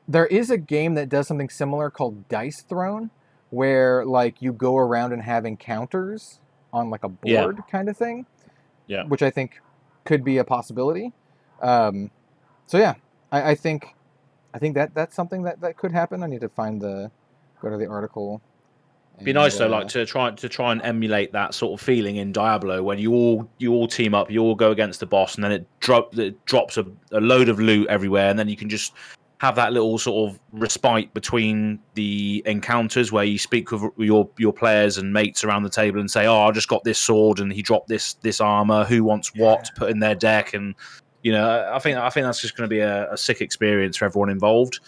There is a game that does something similar called Dice Throne, where like you go around and have encounters on like a board kind of thing. Yeah. Which I think could be a possibility. So yeah, I think that's something that could happen. I need to go to the article. Be nice though, like to try and emulate that sort of feeling in Diablo when you all team up, you all go against the boss, and then it drops a load of loot everywhere, and then you can just have that little sort of respite between the encounters where you speak with your players and mates around the table and say, "Oh, I just got this sword, and he dropped this armor. Who wants what to put in their deck?" And I think that's just going to be a sick experience for everyone involved.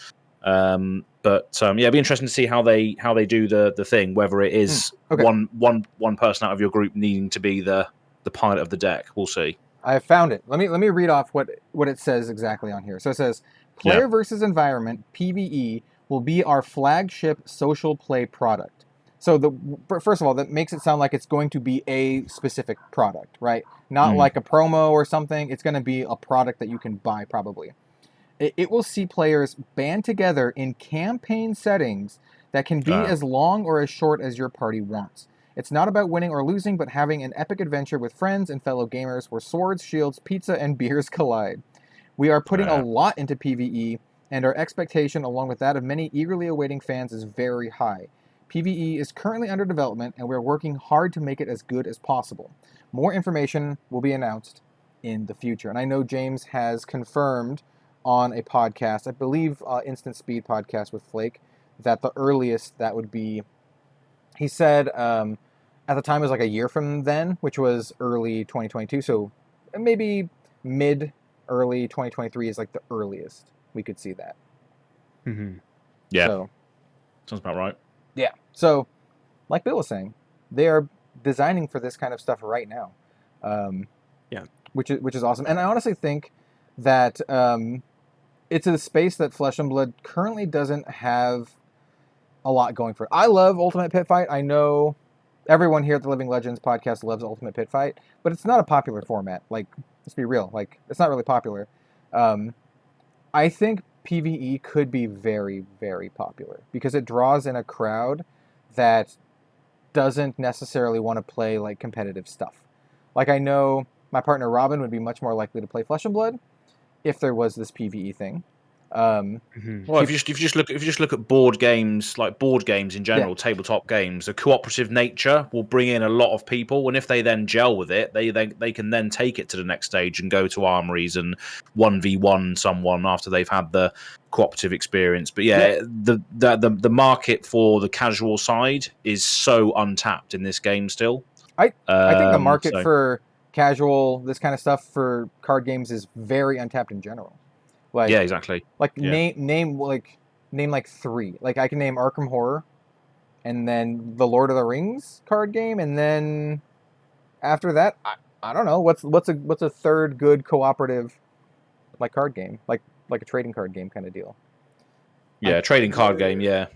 It'd be interesting to see how they do the thing, whether it is one person out of your group needing to be the pilot of the deck. We'll see. I have found it. Let me read off what it says exactly on here. So it says, player versus environment, PvE, will be our flagship social play product. So first of all, that makes it sound like it's going to be a specific product, right? Not like a promo or something. It's going to be a product that you can buy probably. It will see players band together in campaign settings that can be as long or as short as your party wants. It's not about winning or losing, but having an epic adventure with friends and fellow gamers where swords, shields, pizza, and beers collide. We are putting a lot into PvE, and our expectation, along with that of many eagerly awaiting fans, is very high. PvE is currently under development, and we're working hard to make it as good as possible. More information will be announced in the future. And I know James has confirmed on a podcast, I believe Instant Speed podcast with Flake, that the earliest that would be, he said at the time it was like a year from then, which was early 2022, so maybe early 2023 is like the earliest we could see that. Yeah, so, sounds about right. Yeah, so like Bill was saying, they are designing for this kind of stuff right now. Which is awesome. And I honestly think that it's a space that Flesh and Blood currently doesn't have a lot going for it. I love Ultimate Pit Fight. I know everyone here at the Living Legends podcast loves Ultimate Pit Fight, but it's not a popular format. Like, let's be real. Like, it's not really popular. I think PvE could be very, very popular because it draws in a crowd that doesn't necessarily want to play like competitive stuff. Like, I know my partner Robin would be much more likely to play Flesh and Blood if there was this PvE thing. Well, if you just look at board games, like board games in general, tabletop games, the cooperative nature will bring in a lot of people, and if they then gel with it, they can then take it to the next stage and go to armories and 1v1 someone after they've had the cooperative experience. But the market for the casual side is so untapped in this game still. I think the market for casual, this kind of stuff for card games is very untapped in general. Like, yeah, exactly. Like name like three. Like I can name Arkham Horror, and then the Lord of the Rings card game, and then after that, I don't know what's a third good cooperative like card game, like a trading card game kind of deal. Yeah, trading card game. Yeah.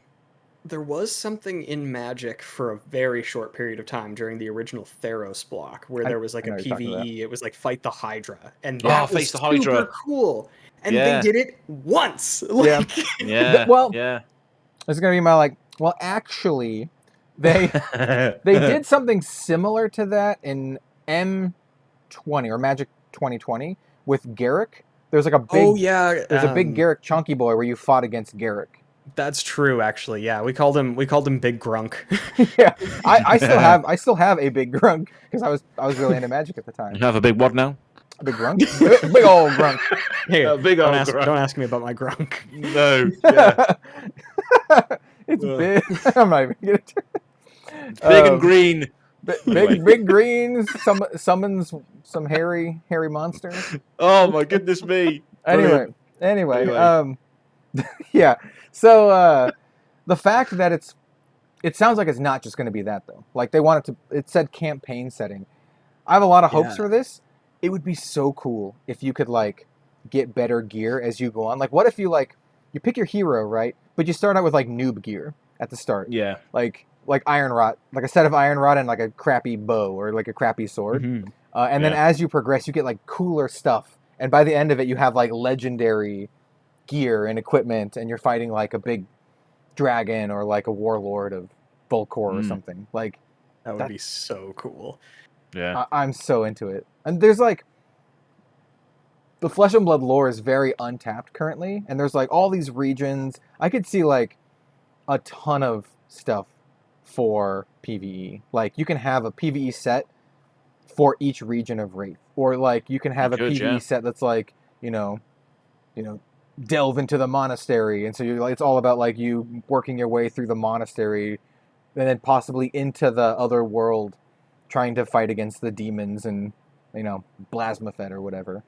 There was something in Magic for a very short period of time during the original Theros block where there was like a PvE. It was like Fight the Hydra, and that was the Hydra. Super cool. And they did it once. Like, Well, it's gonna be my like. Well, actually, they did something similar to that in M20 or Magic 2020 with Garrick. There's like a big there's a big Garrick chunky boy where you fought against Garrick. That's true, actually. Yeah, we called him Big Grunk. Yeah, I still have a Big Grunk because I was really into Magic at the time. You have a big what now? A big Grunk? Big old Grunk. Here, big old Grunk. Don't ask me about my Grunk. No. Yeah. It's big. I'm not even gonna. Big and green. Big greens. Summons some hairy monsters. Oh my goodness me. Anyway. Yeah. So the fact that it's it sounds like it's not just going to be that though. Like they want it to. It said campaign setting. I have a lot of hopes for this. It would be so cool if you could like get better gear as you go on. Like, what if you like you pick your hero, right? But you start out with like noob gear at the start. Yeah. Like iron rod, like a set of iron rod and like a crappy bow or like a crappy sword. Mm-hmm. And then as you progress, you get like cooler stuff. And by the end of it, you have like legendary gear and equipment, and you're fighting like a big dragon or like a warlord of Volcor or something. Like that would be so cool. Yeah, I'm so into it. And there's like the Flesh and Blood lore is very untapped currently, and there's like all these regions. I could see like a ton of stuff for PvE. Like you can have a PvE set for each region of Wraith, or like you can have a PvE set that's like you know, delve into the monastery, and so you're like it's all about like you working your way through the monastery, and then possibly into the other world, trying to fight against the demons and Blasmafet or whatever.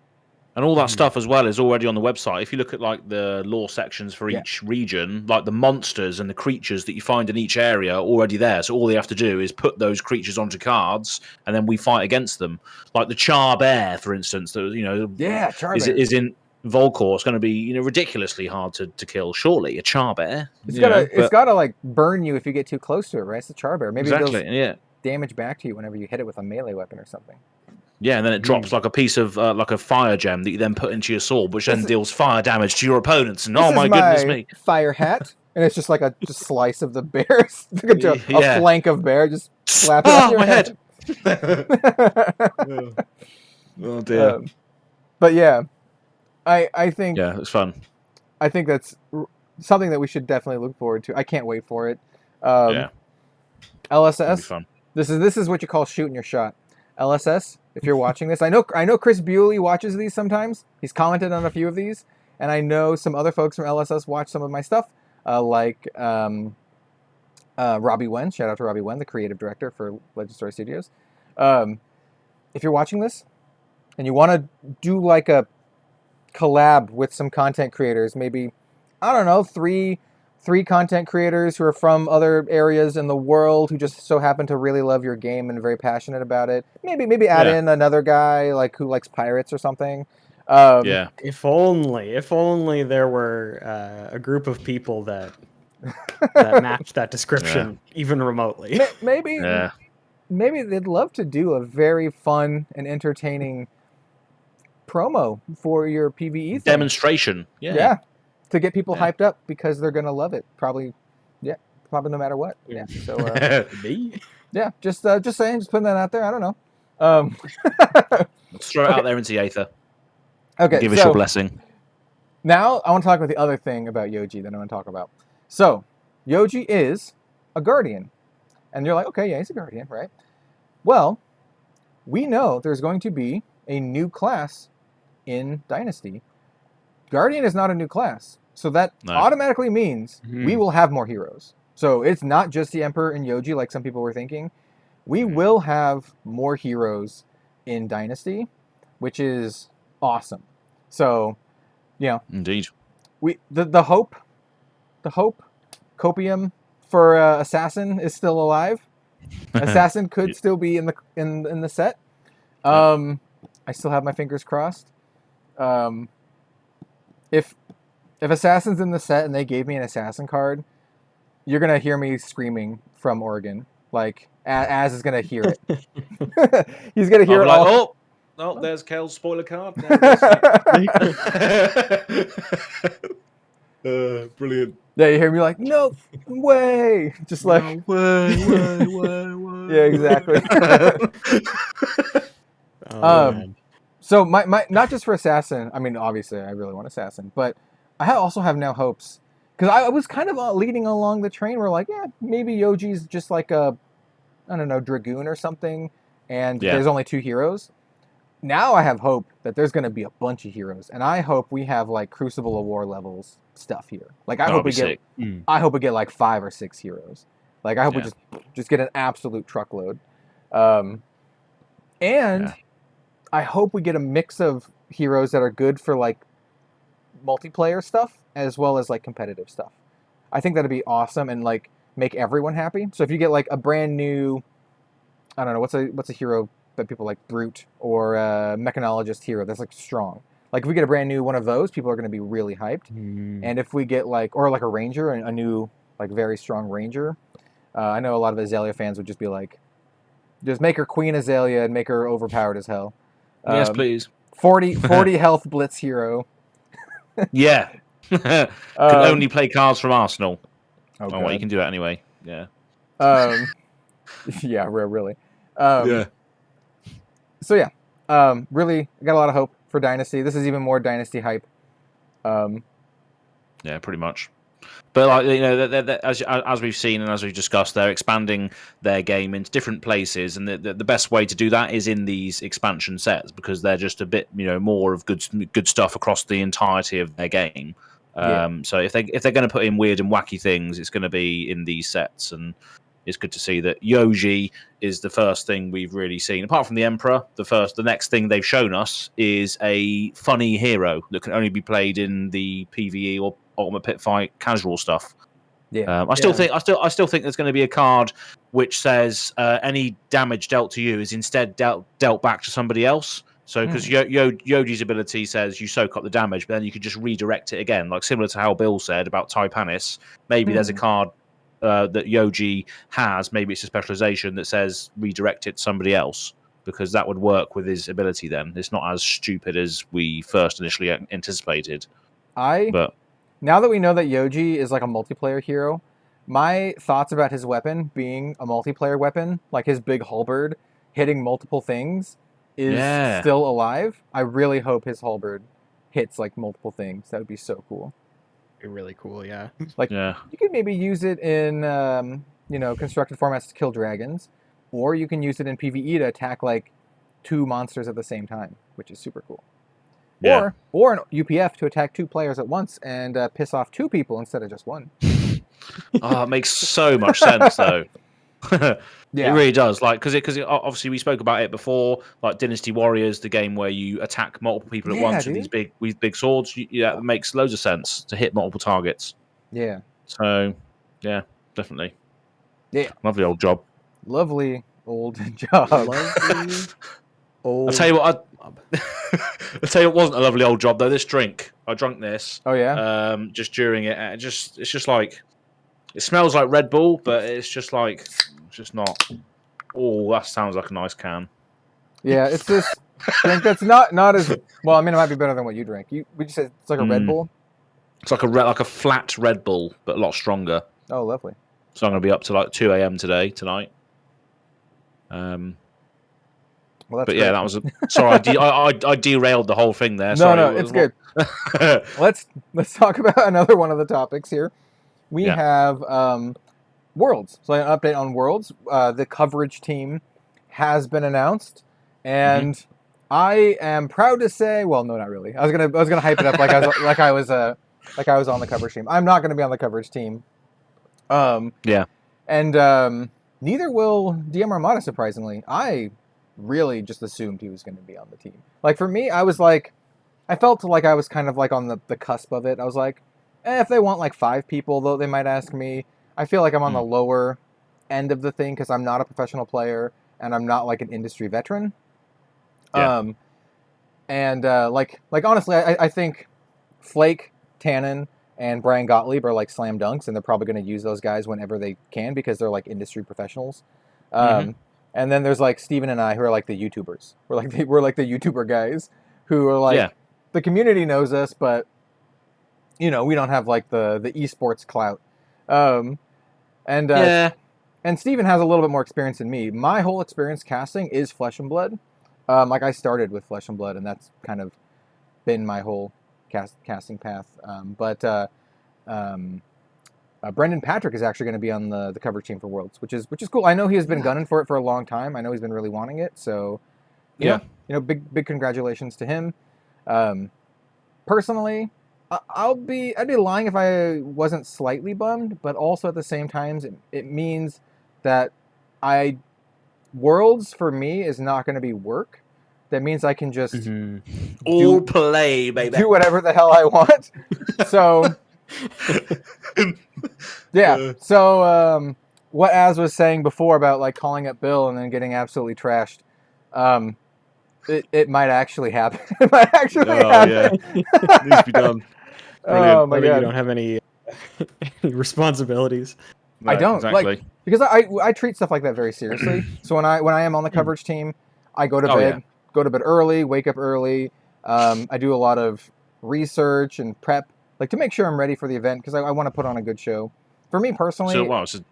And all that stuff as well is already on the website. If you look at like the lore sections for each region, like the monsters and the creatures that you find in each area are already there. So all you have to do is put those creatures onto cards, and then we fight against them. Like the Char Bear, for instance, that Char Bear is in Volcor. It's going to be ridiculously hard to kill. Surely a Char Bear. It's gotta like burn you if you get too close to it, right? It's a Char Bear. Maybe it deals damage back to you whenever you hit it with a melee weapon or something. Yeah, and then it drops like a piece of like a fire gem that you then put into your sword, which then deals fire damage to your opponents. And oh my goodness me, fire hat, and it's just like a slice of the bear, a flank of bear, just slap it on your head. Oh dear. But yeah, I think it's fun. I think that's something that we should definitely look forward to. I can't wait for it. LSS. Fun. This is what you call shooting your shot. LSS, if you're watching this, I know Chris Bewley watches these sometimes. He's commented on a few of these, and I know some other folks from LSS watch some of my stuff, like Robbie Wen. Shout out to Robbie Wen, the creative director for Legend Story Studios. If you're watching this and you want to do like a collab with some content creators, maybe three content creators who are from other areas in the world who just so happen to really love your game and are very passionate about it. Maybe add in another guy like who likes pirates or something. If only there were a group of people that matched that description even remotely. Maybe they'd love to do a very fun and entertaining promo for your PvE thing. Demonstration. Yeah. To get people hyped up because they're gonna love it. Probably no matter what. Yeah. So just saying, just putting that out there. I don't know. Let's throw it out there into the Aether. Okay. Give us your blessing. Now I want to talk about the other thing about Yoji that I want to talk about. So Yoji is a guardian, and you're like, okay, yeah, he's a guardian, right? Well, we know there's going to be a new class in Dynasty. Guardian is not a new class, so that automatically means we will have more heroes. So it's not just the Emperor and Yoji like some people were thinking. We will have more heroes in Dynasty, which is awesome. So, indeed, the hope copium for Assassin is still alive. Assassin could still be in the set. I still have my fingers crossed. If Assassin's in the set and they gave me an Assassin card, you're gonna hear me screaming from Oregon. Like Az is gonna hear it. He's gonna hear it all. Oh, there's Kel's spoiler card. Brilliant. Yeah, you hear me like, no way, just like, way. Yeah, exactly. So my not just for Assassin. I mean, obviously, I really want Assassin, but I also have now hopes because I was kind of leading along the train where like, maybe Yoji's just like a, I don't know, Dragoon or something, and there's only 2 heroes. Now I have hope that there's going to be a bunch of heroes, and I hope we have like Crucible of War levels stuff here. Like I hope we get like 5 or 6 heroes. Like I hope we just get an absolute truckload, and I hope we get a mix of heroes that are good for like multiplayer stuff as well as like competitive stuff. I think that'd be awesome, and like make everyone happy. So if you get like a brand new, I don't know, what's a hero that people like, Brute or Mechanologist hero that's like strong. Like if we get a brand new one of those, people are going to be really hyped. And if we get like, or like a ranger, a new like very strong ranger, I know a lot of Azalea fans would just be like, just make her Queen Azalea and make her overpowered as hell. Yes, please. 40 health blitz hero. Yeah. Can only play cards from Arsenal. Oh, well, you can do that anyway. Yeah. Yeah, really. Yeah. So yeah, really got a lot of hope for Dynasty. This is even more Dynasty hype. Yeah, pretty much. But like, you know, as we've seen and as we've discussed, they're expanding their game into different places, and the best way to do that is in these expansion sets, because they're just a bit, you know, more of good stuff across the entirety of their game. So if they're going to put in weird and wacky things, it's going to be in these sets, and it's good to see that Yoji is the first thing we've really seen. Apart from the Emperor, the next thing they've shown us is a funny hero that can only be played in the PvE or Ultimate Pit Fight casual stuff. Yeah, I still think there's going to be a card which says any damage dealt to you is instead dealt back to somebody else. So because Yoji's ability says you soak up the damage, but then you could just redirect it again, like similar to how Bill said about Taipanis. Maybe there's a card that Yoji has, maybe it's a specialization that says redirect it to somebody else, because that would work with his ability then. It's not as stupid as we first initially anticipated. Now that we know that Yoji is like a multiplayer hero, my thoughts about his weapon being a multiplayer weapon, like his big halberd hitting multiple things, is still alive. I really hope his halberd hits like multiple things. That would be so cool. Be really cool, yeah. Like you could maybe use it in constructed formats to kill dragons, or you can use it in PvE to attack like 2 monsters at the same time, which is super cool. Yeah. Or an UPF to attack 2 players at once and piss off 2 people instead of just 1. Oh, it makes so much sense though. Yeah. It really does. Like because obviously we spoke about it before, like Dynasty Warriors, the game where you attack multiple people at once with these big swords. It makes loads of sense to hit multiple targets. Yeah. So, yeah, definitely. Yeah. Lovely old job. Lovely old job. Lovely old. I'll tell you what. I'll tell you what wasn't a lovely old job though. This drink, I drank this. Oh yeah. Just during it, it's just like it smells like Red Bull, but it's just not. Oh, that sounds like a nice can. Yeah, it's this drink that's not as well. I mean, it might be better than what you drink. Would you say it's like a Red Bull? It's like a flat Red Bull, but a lot stronger. Oh, lovely. So I'm going to be up to like 2 a.m. tonight. Well, that's but yeah, that was sorry. I derailed the whole thing there. Sorry. No, it's good. Let's talk about another one of the topics here. We have Worlds. So an update on Worlds. The coverage team has been announced, and I am proud to say. Well, no, not really. I was gonna hype it up like I was on the coverage team. I'm not gonna be on the coverage team. And neither will DM Armada. Surprisingly, I really just assumed he was going to be on the team. Like for me, I felt like I was kind of like on the cusp of it. I was like, if they want like 5 people, though, they might ask me. I feel like I'm on the lower end of the thing because I'm not a professional player and I'm not like an industry veteran. Yeah. Like honestly, I think Flake, Tannen, and Brian Gottlieb are like slam dunks, and they're probably going to use those guys whenever they can because they're like industry professionals. And then there's like Steven and I who are like the YouTubers. We're like the YouTuber guys who are like the community knows us, but we don't have like the esports clout. And Steven has a little bit more experience than me. My whole experience casting is Flesh and Blood. Like I started with Flesh and Blood, and that's kind of been my whole casting path. Brendan Patrick is actually going to be on the coverage team for Worlds, which is cool. I know he has been gunning for it for a long time. I know he's been really wanting it. So, big congratulations to him. Personally, I'd be lying if I wasn't slightly bummed, but also at the same time, it means that Worlds for me is not going to be work. That means I can just all play, baby. Do whatever the hell I want. So Yeah. So what Az was saying before about like calling up Bill and then getting absolutely trashed, it might actually happen. It might actually happen. Yeah. Needs to be done. Brilliant. Oh my god. You don't have any responsibilities. I Right, don't exactly. like because I treat stuff like that very seriously. So when I am on the coverage team, I go to bed early, wake up early. I do a lot of research and prep, like to make sure I'm ready for the event because I want to put on a good show. For me personally, So well, it's a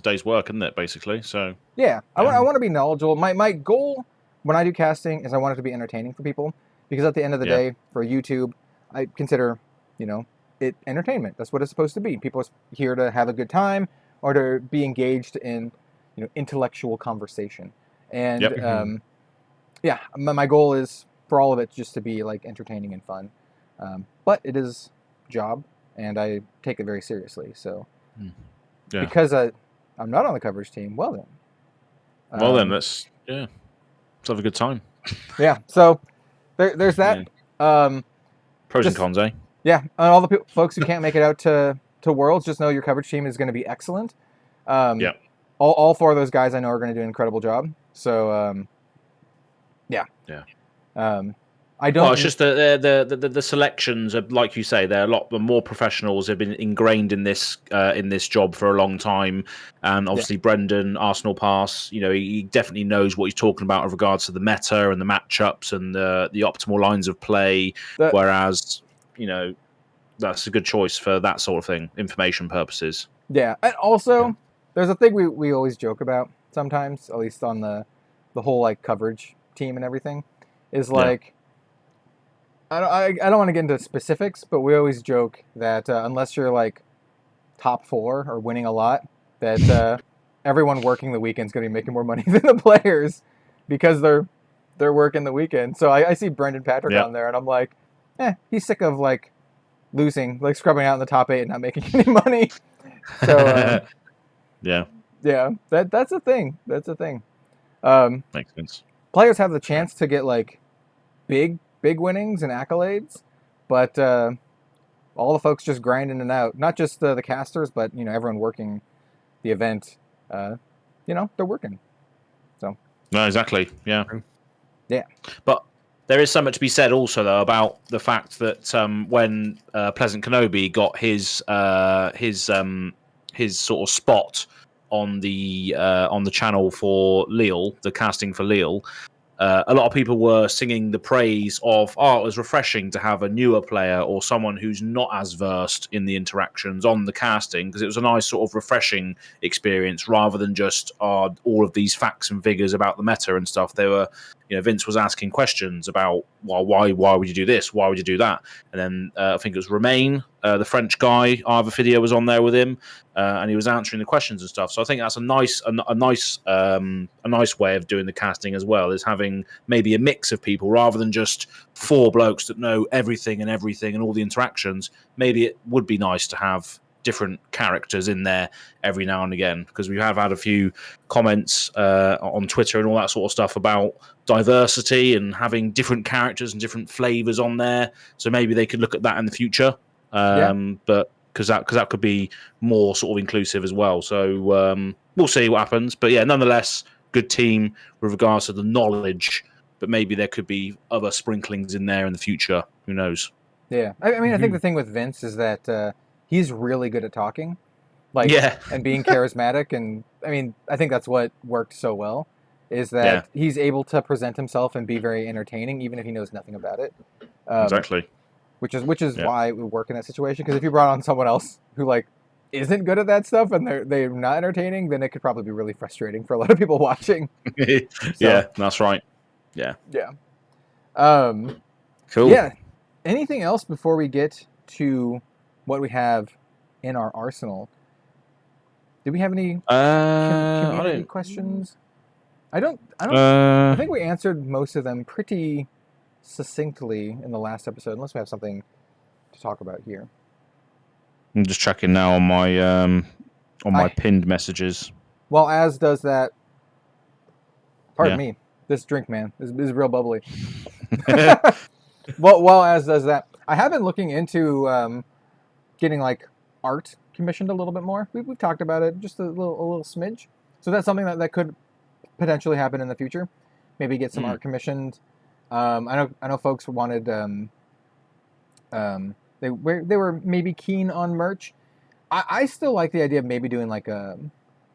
day's work, isn't it? Basically, so yeah, I want to be knowledgeable. My goal when I do casting is I want it to be entertaining for people because at the end of the day, for YouTube, I consider it entertainment. That's what it's supposed to be. People are here to have a good time or to be engaged in intellectual conversation. And my goal is for all of it just to be like entertaining and fun. But it is job, and I take it very seriously. So because I'm not on the coverage team, well then, let's have a good time. Yeah. So there's that. Pros and cons, eh? Yeah, and all the folks who can't make it out to Worlds, just know your coverage team is going to be excellent. All four of those guys I know are going to do an incredible job. So, I don't. Well, it's just the selections are, like you say, they're a lot more professionals. Have been ingrained in this job for a long time, and obviously Brendan Arsenal Pass, he definitely knows what he's talking about with regards to the meta and the matchups and the optimal lines of play. Whereas, that's a good choice for that sort of thing, information purposes. Yeah, and also there's a thing we always joke about sometimes, at least on the whole like coverage team and everything, is like. I don't want to get into specifics, but we always joke that unless you're like top 4 or winning a lot, that everyone working the weekend is going to be making more money than the players because they're working the weekend. So I see Brendan Patrick on there, and I'm like, he's sick of like losing, like scrubbing out in the top 8 and not making any money. So that's a thing. That's a thing. Makes sense. Players have the chance to get like big winnings and accolades, but all the folks just grinding it out. Not just the casters, but everyone working the event. They're working. So no, exactly. Yeah. But there is something to be said also though about the fact that when Pleasant Kenobi got his sort of spot on the channel for Leal, the casting for Leal. A lot of people were singing the praise of, it was refreshing to have a newer player or someone who's not as versed in the interactions on the casting, because it was a nice sort of refreshing experience rather than just all of these facts and figures about the meta and stuff. They were, Vince was asking questions about, well, why would you do this? Why would you do that? And then I think it was Romain, the French guy, Ave Ste was on there with him, and he was answering the questions and stuff. So I think that's a nice way of doing the casting as well, is having maybe a mix of people rather than just 4 blokes that know everything and all the interactions. Maybe it would be nice to have different characters in there every now and again, because we have had a few comments on Twitter and all that sort of stuff about diversity and having different characters and different flavors on there. So maybe they could look at that in the future. But because that could be more sort of inclusive as well. So we'll see what happens. But yeah, nonetheless, good team with regards to the knowledge. But maybe there could be other sprinklings in there in the future. Who knows? Yeah, I mean, I think the thing with Vince is that he's really good at talking, and being charismatic. And I mean, I think that's what worked so well, is that he's able to present himself and be very entertaining, even if he knows nothing about it. Exactly. Which is why we work in that situation. Because if you brought on someone else who isn't good at that stuff and they're not entertaining, then it could probably be really frustrating for a lot of people watching. Yeah, that's right. Yeah. Cool. Yeah. Anything else before we get to what we have in our arsenal? Do we have any community questions? I don't. I think we answered most of them pretty succinctly in the last episode, unless we have something to talk about here. I'm just checking now on my pinned messages. While Az does that, pardon me, this drink, man, is real bubbly. While Az does that, I have been looking into getting like art commissioned a little bit more. We've talked about it just a little smidge. So that's something that could potentially happen in the future. Maybe get some art commissioned. I know folks wanted they were maybe keen on merch. I still like the idea of maybe doing like a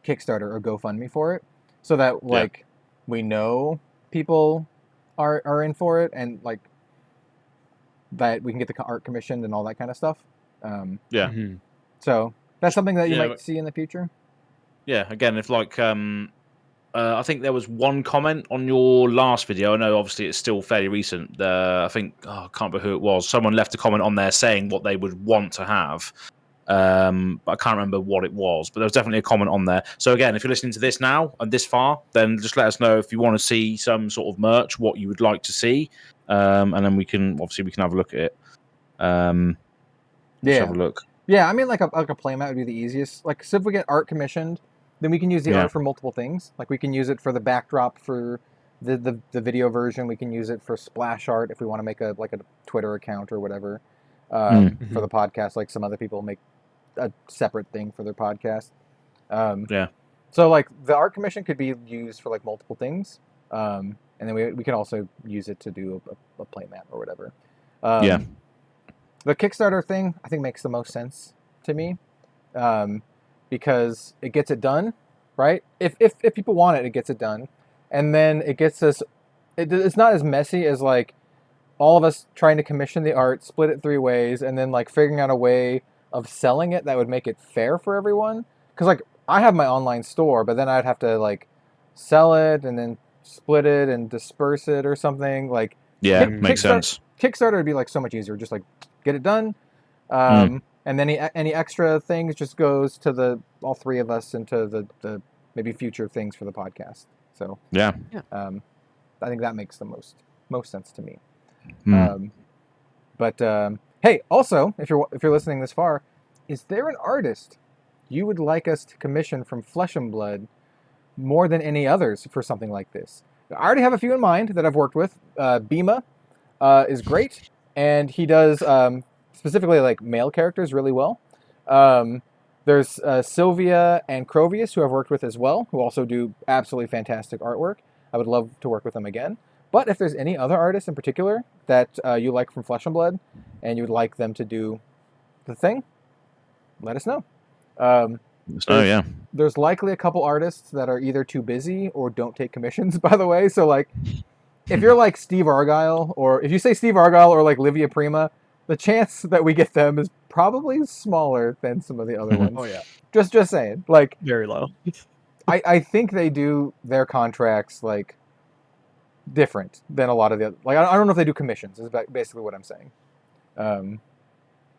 Kickstarter or GoFundMe for it, so that like we know people are in for it, and like that we can get the art commissioned and all that kind of stuff. So that's something that you might see in the future. Yeah, again, if like I think there was one comment on your last video. I know obviously it's still fairly recent. I think I can't remember who it was. Someone left a comment on there saying what they would want to have. But I can't remember what it was, but there was definitely a comment on there. So again, if you're listening to this now and this far, then just let us know if you want to see some sort of merch, what you would like to see, and then we can have a look at it. Have a look. Yeah, I mean, like a playmat would be the easiest. Like, so if we get art commissioned, then we can use the art for multiple things. Like, we can use it for the backdrop for the video version. We can use it for splash art if we want to make a Twitter account or whatever for the podcast. Like some other people make a separate thing for their podcast. So like the art commission could be used for like multiple things, and then we can also use it to do a playmat or whatever. The Kickstarter thing I think makes the most sense to me, because it gets it done, right? If people want it, it gets it done, and then it gets us. It's not as messy as like all of us trying to commission the art, split it 3 ways, and then like figuring out a way of selling it that would make it fair for everyone. Because like I have my online store, but then I'd have to like sell it and then split it and disperse it or something. Like makes sense. Kickstarter would be like so much easier. Just like get it done, and then any extra things just goes to all 3 of us into the maybe future things for the podcast. So I think that makes the most sense to me. Hey, also, if you're listening this far, is there an artist you would like us to commission from Flesh and Blood more than any others for something like this? I already have a few in mind that I've worked with. Bima is great, and he does specifically like male characters really well. There's Sylvia and Crovius, who I've worked with as well, who also do absolutely fantastic artwork. I would love to work with them again. But if there's any other artists in particular that you like from Flesh and Blood and you would like them to do the thing, let us know. There's likely a couple artists that are either too busy or don't take commissions, by the way. So, like, if you're like Steve Argyle, or if you say Steve Argyle or like Livia Prima, the chance that we get them is probably smaller than some of the other ones. Oh, yeah. Just saying. Like, very low. I think they do their contracts, like, different than a lot of the other. Like, I don't know if they do commissions, is basically what I'm saying. On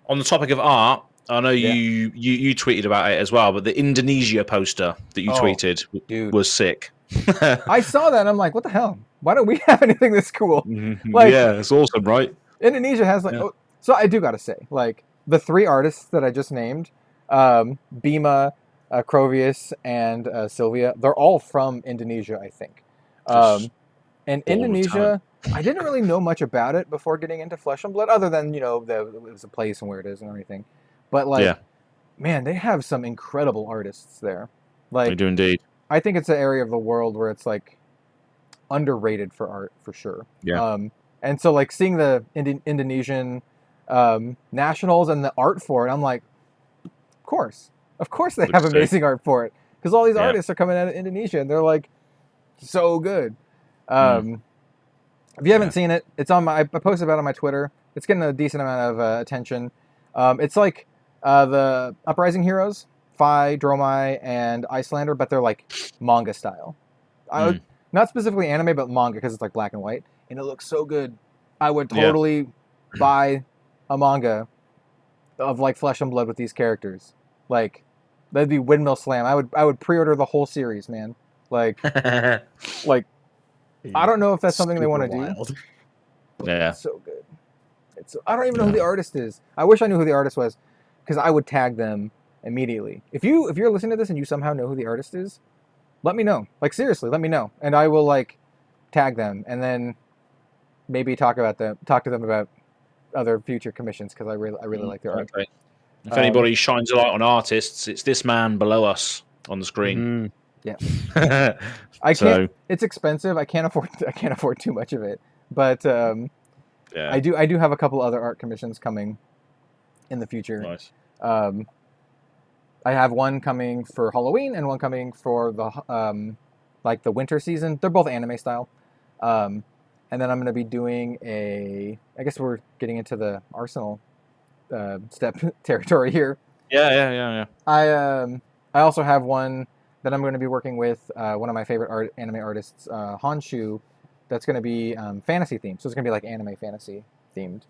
the topic of art, I know you tweeted about it as well, but the Indonesia poster that you tweeted was sick. I saw that and I'm like, what the hell? Why don't we have anything this cool? Like, yeah, it's awesome, right? Indonesia has like so I do gotta say, like, the 3 artists that I just named, Bima, Crovius, and Sylvia, they're all from Indonesia, I think. And Indonesia, I didn't really know much about it before getting into Flesh and Blood, other than, it was a place and where it is and everything. But, like, man, they have some incredible artists there. Like, they do indeed. I think it's an area of the world where it's, like, underrated for art, for sure. Yeah. And so, like, seeing the Indonesian nationals and the art for it, I'm like, of course they have amazing art for it. Because all these artists are coming out of Indonesia, and they're, like, so good. If you haven't seen it, it's on I posted about it on my Twitter. It's getting a decent amount of attention. It's like the Uprising heroes, Phi, Dromai, and Icelander, but they're like manga style. Not specifically anime, but manga, because it's like black and white, and it looks so good. I would totally buy a manga of like Flesh and Blood with these characters. Like, that'd be Windmill Slam. I would pre-order the whole series, man. Like, like. I don't know if that's something they want to do. Yeah. It's so good. I don't even know who the artist is. I wish I knew who the artist was, because I would tag them immediately. If you're listening to this and you somehow know who the artist is, let me know. Like, seriously, let me know, and I will like tag them, and then maybe talk to them about other future commissions, because I really like their art. If anybody shines a light on artists, it's this man below us on the screen. Yeah. I can't. It's expensive. I can't afford too much of it. But I do have a couple other art commissions coming in the future. Nice. I have one coming for Halloween and one coming for the like the winter season. They're both anime style. And then I'm going to be doing I guess we're getting into the Arsenal step territory here. Yeah. I also have one that I'm going to be working with one of my favorite anime artists, Honshu. That's going to be fantasy themed. So it's going to be like anime fantasy themed.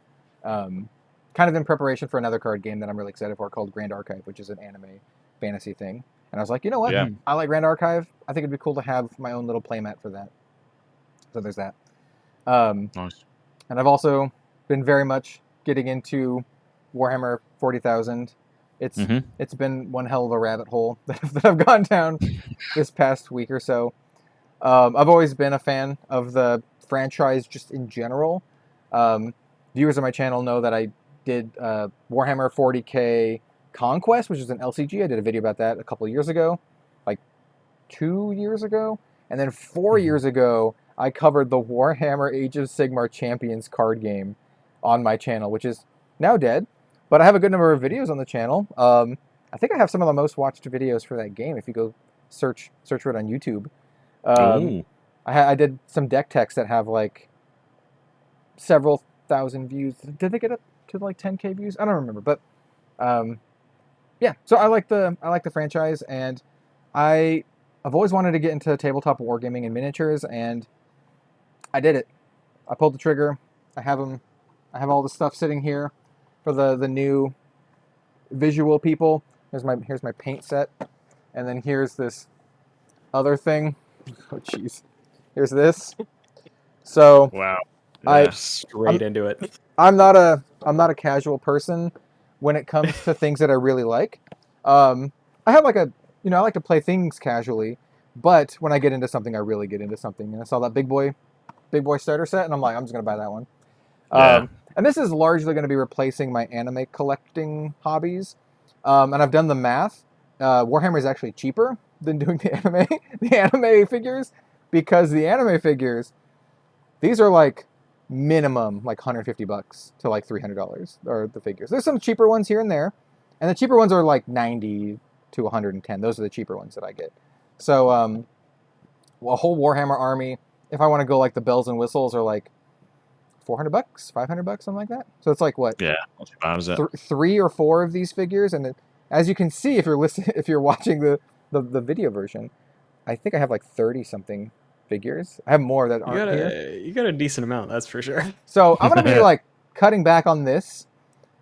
Kind of in preparation for another card game that I'm really excited for called Grand Archive, which is an anime fantasy thing. And I was like, you know what? Yeah. I like Grand Archive. I think it'd be cool to have my own little playmat for that. So there's that. Nice. And I've also been very much getting into Warhammer 40,000. It's been one hell of a rabbit hole that I've gone down this past week or so. I've always been a fan of the franchise just in general. Viewers of my channel know that I did Warhammer 40k Conquest, which is an LCG. I did a video about that a couple of years ago, like 2 years ago. And then 4 years ago, I covered the Warhammer Age of Sigmar Champions card game on my channel, which is now dead. But I have a good number of videos on the channel. I think I have some of the most watched videos for that game if you go search for it on YouTube. I did some deck techs that have like several thousand views. Did they get up to like 10k views? I don't remember, but yeah. So I like the franchise, and I've always wanted to get into tabletop wargaming and miniatures, and I did it. I pulled the trigger. I have them. I have all the stuff sitting here for the new visual people. Here's my paint set, and then here's this other thing. Oh jeez. Here's this. So wow. I'm straight into it. I'm not a casual person when it comes to things that I really like. I have like I like to play things casually, but when I get into something, I really get into something. And I saw that big boy starter set, and I'm like, I'm just gonna buy that one. And this is largely going to be replacing my anime collecting hobbies. And I've done the math. Warhammer is actually cheaper than doing the anime figures, because the anime figures, these are like minimum like $150 to like $300 are the figures. There's some cheaper ones here and there, and the cheaper ones are like 90 to 110. Those are the cheaper ones that I get. So a whole Warhammer army, if I want to go like the bells and whistles, are like $400, $500, something like that. So it's like what? Yeah, not too bad, is it? 3 or 4 of these figures, and as you can see, if you're watching the video version, I think I have like 30 something figures. I have more that aren't here. You got a decent amount, that's for sure. So I'm gonna be like cutting back on this,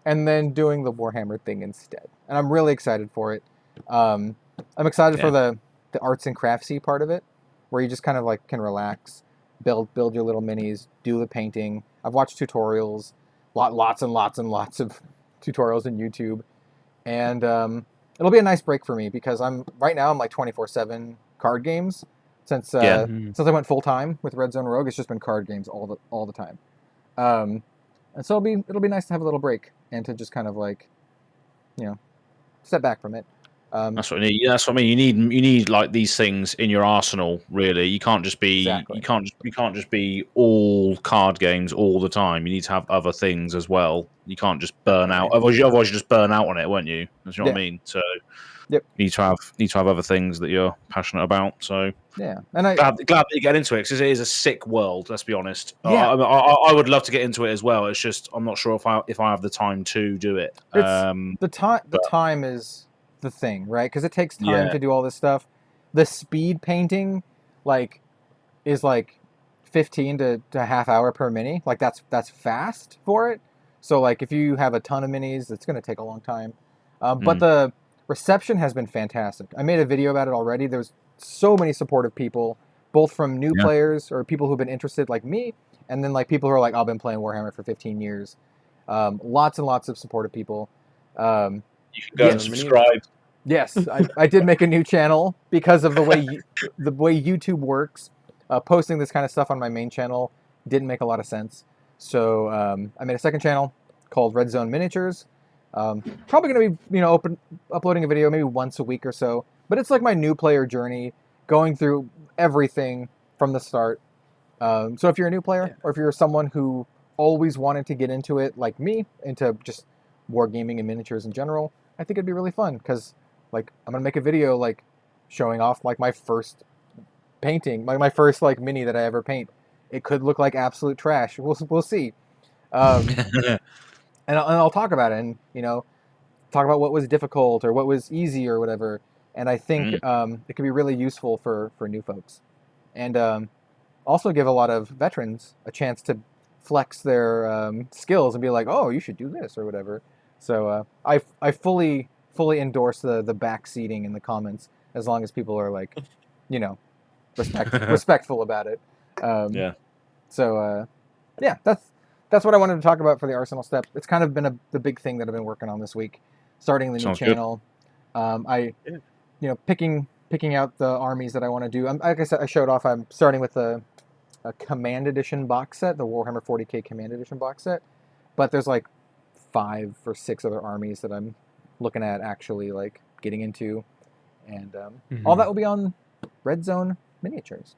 and then doing the Warhammer thing instead. And I'm really excited for it. I'm excited for the arts and craftsy part of it, where you just kind of like can relax, build your little minis, do the painting. I've watched tutorials, lots and lots and lots of tutorials on YouTube, and it'll be a nice break for me, because right now I'm like 24/7 card games. Since I went full time with Red Zone Rogue, it's just been card games all the time. And so it'll be nice to have a little break and to just kind of like, step back from it. That's what I need. That's what I mean. You need like these things in your arsenal. Really, you can't just be you can't just be all card games all the time. You need to have other things as well. You can't just burn out. Otherwise, you just burn out on it, won't you? That's what I mean. So, you need to have other things that you're passionate about. So yeah, and glad that you get into it, because it is a sick world. Let's be honest. Yeah. I would love to get into it as well. It's just I'm not sure if I have the time to do it. The time is the thing, right? Because it takes time to do all this stuff. The speed painting is like 15 to a half hour per mini. Like that's fast for it. So like if you have a ton of minis, it's going to take a long time. But the reception has been fantastic. I made a video about it already. There's so many supportive people, both from new players or people who've been interested like me, and then like people who are like, I've been playing Warhammer for 15 years. Lots and lots of supportive people. You can go and subscribe. Yes, I did make a new channel because of the way YouTube works. Posting this kind of stuff on my main channel didn't make a lot of sense. So I made a second channel called Red Zone Miniatures. Probably going to be, uploading a video maybe once a week or so. But it's like my new player journey, going through everything from the start. So if you're a new player, or if you're someone who always wanted to get into it, like me, into just wargaming and miniatures in general, I think it'd be really fun because, like, I'm gonna make a video like showing off like my first painting, my first like mini that I ever paint. It could look like absolute trash. We'll see. And I'll talk about it, and talk about what was difficult or what was easy or whatever. And I think it could be really useful for new folks, and also give a lot of veterans a chance to flex their skills and be like, oh, you should do this or whatever. So I fully endorse the back seating in the comments, as long as people are like, respectful about it. So yeah, that's what I wanted to talk about for the Arsenal step. It's kind of been the big thing that I've been working on this week, starting the new channel. Picking out the armies that I want to do. Like I said, I showed off. I'm starting with a Command Edition box set, the Warhammer 40k Command Edition box set. But there's like 5 or 6 other armies that I'm looking at actually like getting into, and all that will be on Red Zone Miniatures.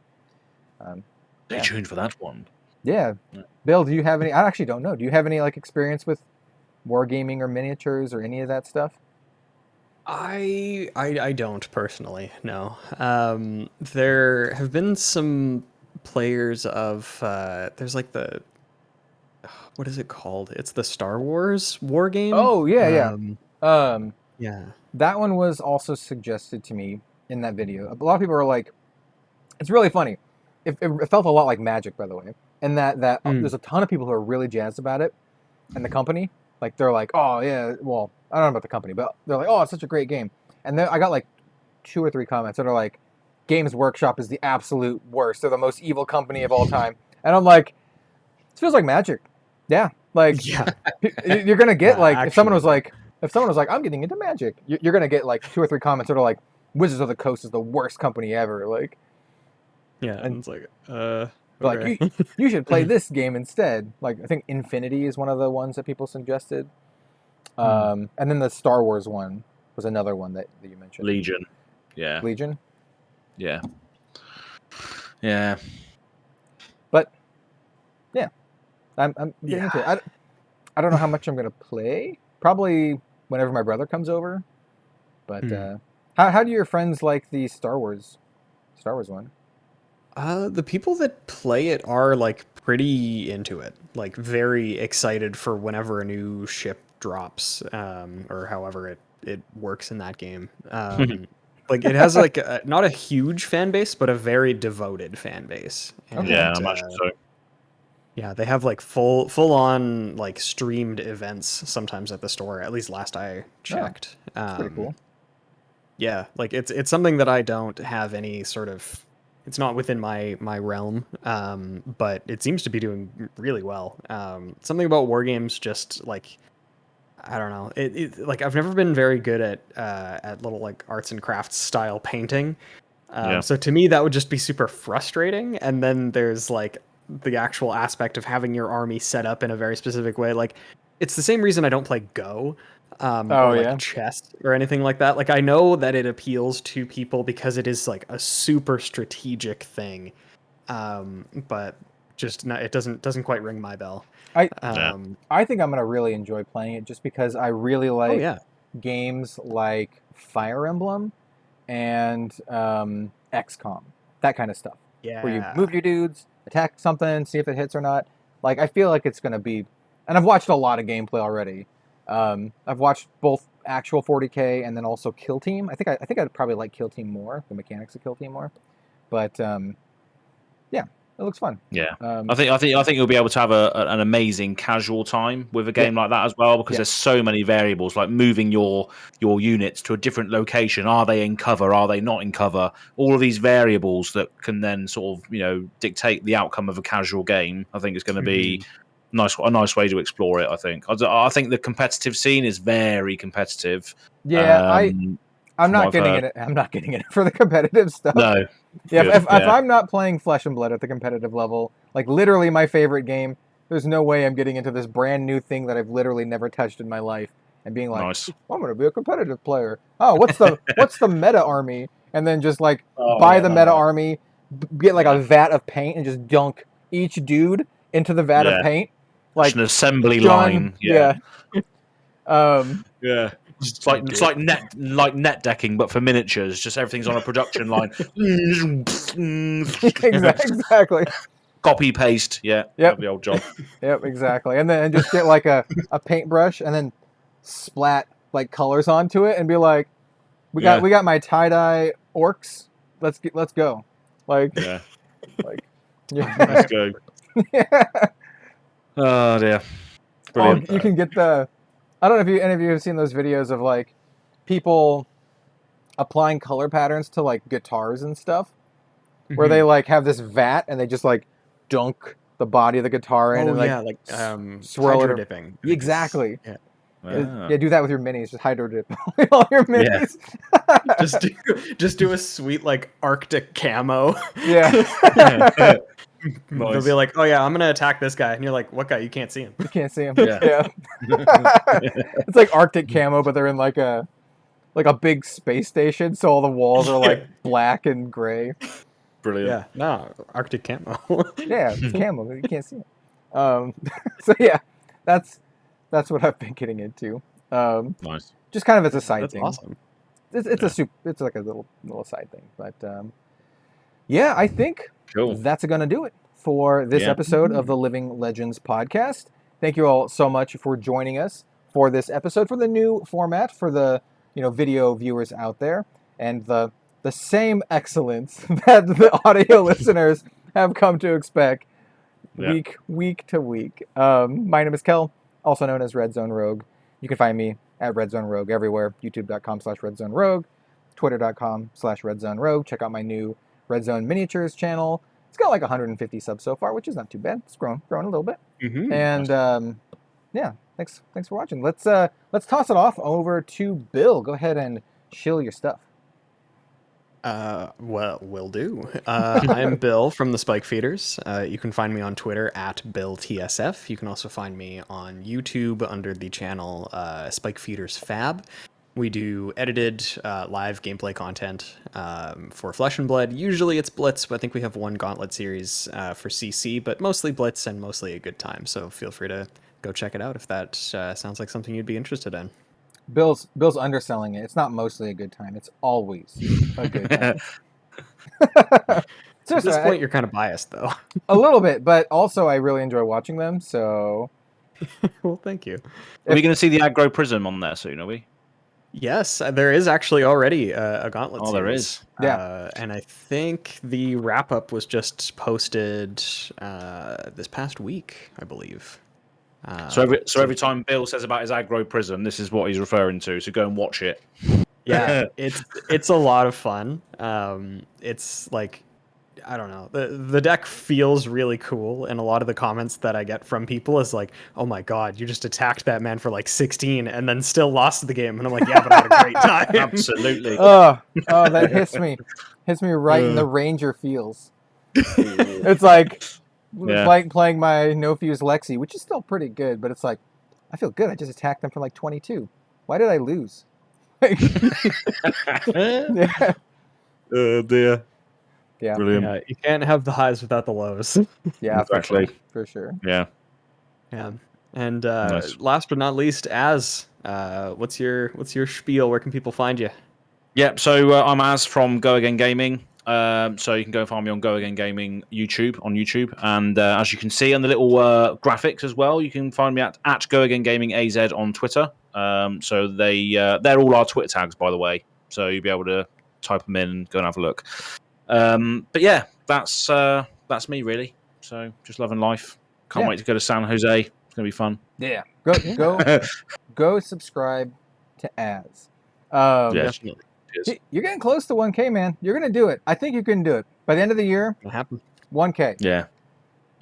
Stay tuned for that one. Yeah. Bill, do you have any? I actually don't know. Do you have any like experience with wargaming or miniatures or any of that stuff? I don't personally, no. There have been some players of there's like what is it called? It's the Star Wars war game. Oh yeah. Yeah. That one was also suggested to me in that video. A lot of people are like, it's really funny. It felt a lot like Magic, by the way. And that there's a ton of people who are really jazzed about it, and the company, like, they're like, oh yeah, well, I don't know about the company, but they're like, oh, it's such a great game. And then I got like 2 or 3 comments that are like, Games Workshop is the absolute worst. They're the most evil company of all time. And I'm like, it feels like Magic. Yeah, like you're gonna get like actually, if someone was like, I'm getting into Magic, you're gonna get like 2 or 3 comments that are like, Wizards of the Coast is the worst company ever. Like, yeah, and it's like, okay. Like you should play this game instead. Like, I think Infinity is one of the ones that people suggested. And then the Star Wars one was another one that you mentioned. Legion. Yeah. Legion? Yeah. Yeah. But yeah. I'm getting into it. I don't know how much I'm gonna play. Probably whenever my brother comes over. But how do your friends like the Star Wars one? The people that play it are like pretty into it, like very excited for whenever a new ship drops, or however it works in that game. Like, it has like not a huge fan base, but a very devoted fan base. And, yeah, I'm actually so. Yeah, they have like full on like streamed events sometimes at the store. At least last I checked. Oh, that's pretty cool. Yeah, like it's something that I don't have any sort of. It's not within my realm, but it seems to be doing really well. Something about war games, just like, I don't know. It like, I've never been very good at little like arts and crafts style painting. So to me, that would just be super frustrating. And then there's like the actual aspect of having your army set up in a very specific way. Like, it's the same reason I don't play Go. Or like chess or anything like that. Like, I know that it appeals to people because it is like a super strategic thing, but just not, it doesn't quite ring my bell. I think I'm gonna really enjoy playing it just because I really like games like Fire Emblem and XCOM, that kind of stuff. Yeah, where you move your dudes, attack something, see if it hits or not. Like, I feel like it's gonna be, and I've watched a lot of gameplay already. I've watched both actual 40k and then also Kill Team. I think I'd probably like Kill Team more, the mechanics of Kill Team more. But yeah, it looks fun. Yeah, I think you'll be able to have an amazing casual time with a game like that as well, because there's so many variables, like moving your units to a different location. Are they in cover? Are they not in cover? All of these variables that can then sort of dictate the outcome of a casual game. I think it's going to be a nice way to explore it. I think the competitive scene is very competitive. Yeah, I'm not getting it. I'm not getting it for the competitive stuff. No. Yeah, if I'm not playing Flesh and Blood at the competitive level, like literally my favorite game, there's no way I'm getting into this brand new thing that I've literally never touched in my life and being like, Nice. I'm going to be a competitive player. Oh, what's the meta army? And then just like buy the meta army, get like a vat of paint and just dunk each dude into the vat of paint. Like just an assembly done. line. Yeah. Yeah. It's like net decking, but for miniatures. Just everything's on a production line. Exactly. Copy paste. Yeah. Yep. The old job. Yep. Exactly. And then just get like a paintbrush and then splat like colors onto it and be like, we got my tie-dye orcs. Let's go. Like yeah. Let's go. Oh dear. Brilliant. You can get I don't know if any of you have seen those videos of like people applying color patterns to like guitars and stuff, where they like have this vat and they just like dunk the body of the guitar in and like swirl hydro it. Dipping. Exactly. Yeah. Yeah, do that with your minis. Just hydro dip all your minis. Yeah. just do a sweet like Arctic camo. Yeah. Nice. They'll be like, "Oh yeah, I'm gonna attack this guy," and you're like, "What guy? You can't see him." You can't see him. Yeah. It's like Arctic camo, but they're in like a big space station, so all the walls are like black and gray. Brilliant. Yeah. No, Arctic camo. Yeah, it's camo, but you can't see it. So yeah, that's what I've been getting into. Nice. Just kind of as a side thing. Awesome. It's like a little side thing, but yeah, I think that's going to do it for this episode of the Living Legends podcast. Thank you all so much for joining us for this episode, for the new format, for the video viewers out there, and the same excellence that the audio listeners have come to expect week to week. My name is Kel, also known as Red Zone Rogue. You can find me at Red Zone Rogue everywhere, youtube.com/Red Zone Rogue, twitter.com/Red Zone Rogue. Check out my new Red Zone Miniatures channel. It's got like 150 subs so far, which is not too bad. It's growing a little bit. Mm-hmm. And yeah, thanks for watching. Let's toss it off over to Bill. Go ahead and shill your stuff. Well, will do. I'm Bill from the Spike Feeders. You can find me on Twitter at BillTSF. You can also find me on YouTube under the channel Spike Feeders FAB. We do edited live gameplay content for Flesh and Blood. Usually it's Blitz. I think we have one Gauntlet series for CC, but mostly Blitz and mostly a good time. So feel free to go check it out if that sounds like something you'd be interested in. Bill's underselling it. It's not mostly a good time. It's always a good time. At this point, you're kind of biased, though. A little bit, but also I really enjoy watching them. So, well, thank you. Are we going to see the aggro prism on there soon? Are we? Yes, there is actually already a Gauntlet series. There is. Yeah. And I think the wrap-up was just posted this past week, I believe. So every time Bill says about his aggro prism, this is what he's referring to. So go and watch it. Yeah, it's a lot of fun. It's like, I don't know, the deck feels really cool, and a lot of the comments that I get from people is like, "Oh my god, you just attacked that man for like 16 and then still lost the game," and I'm like, "Yeah, but I had a great time." Absolutely. Oh, that hits me right in the Ranger feels. It's like playing my No Fuse Lexi, which is still pretty good, but it's like, I feel good. I just attacked them for like 22. Why did I lose? Yeah. Dear. Yeah. Brilliant. Yeah, you can't have the highs without the lows. Yeah, exactly. For sure. Yeah. Yeah. And Nice. last but not least, Azz, what's your spiel? Where can people find you? Yeah, so I'm Azz from Go Again Gaming. So you can go and find me on Go Again Gaming on YouTube. And as you can see on the little graphics as well, you can find me at Go Again Gaming AZ on Twitter. So they're all our Twitter tags, by the way. So you'll be able to type them in and go and have a look. But yeah, that's me really. So just loving life. Can't wait to go to San Jose. It's gonna be fun. Yeah. Go subscribe to Azz. Definitely. You're getting close to 1K, man. You're gonna do it. I think you can do it by the end of the year. What happened? 1K. Yeah.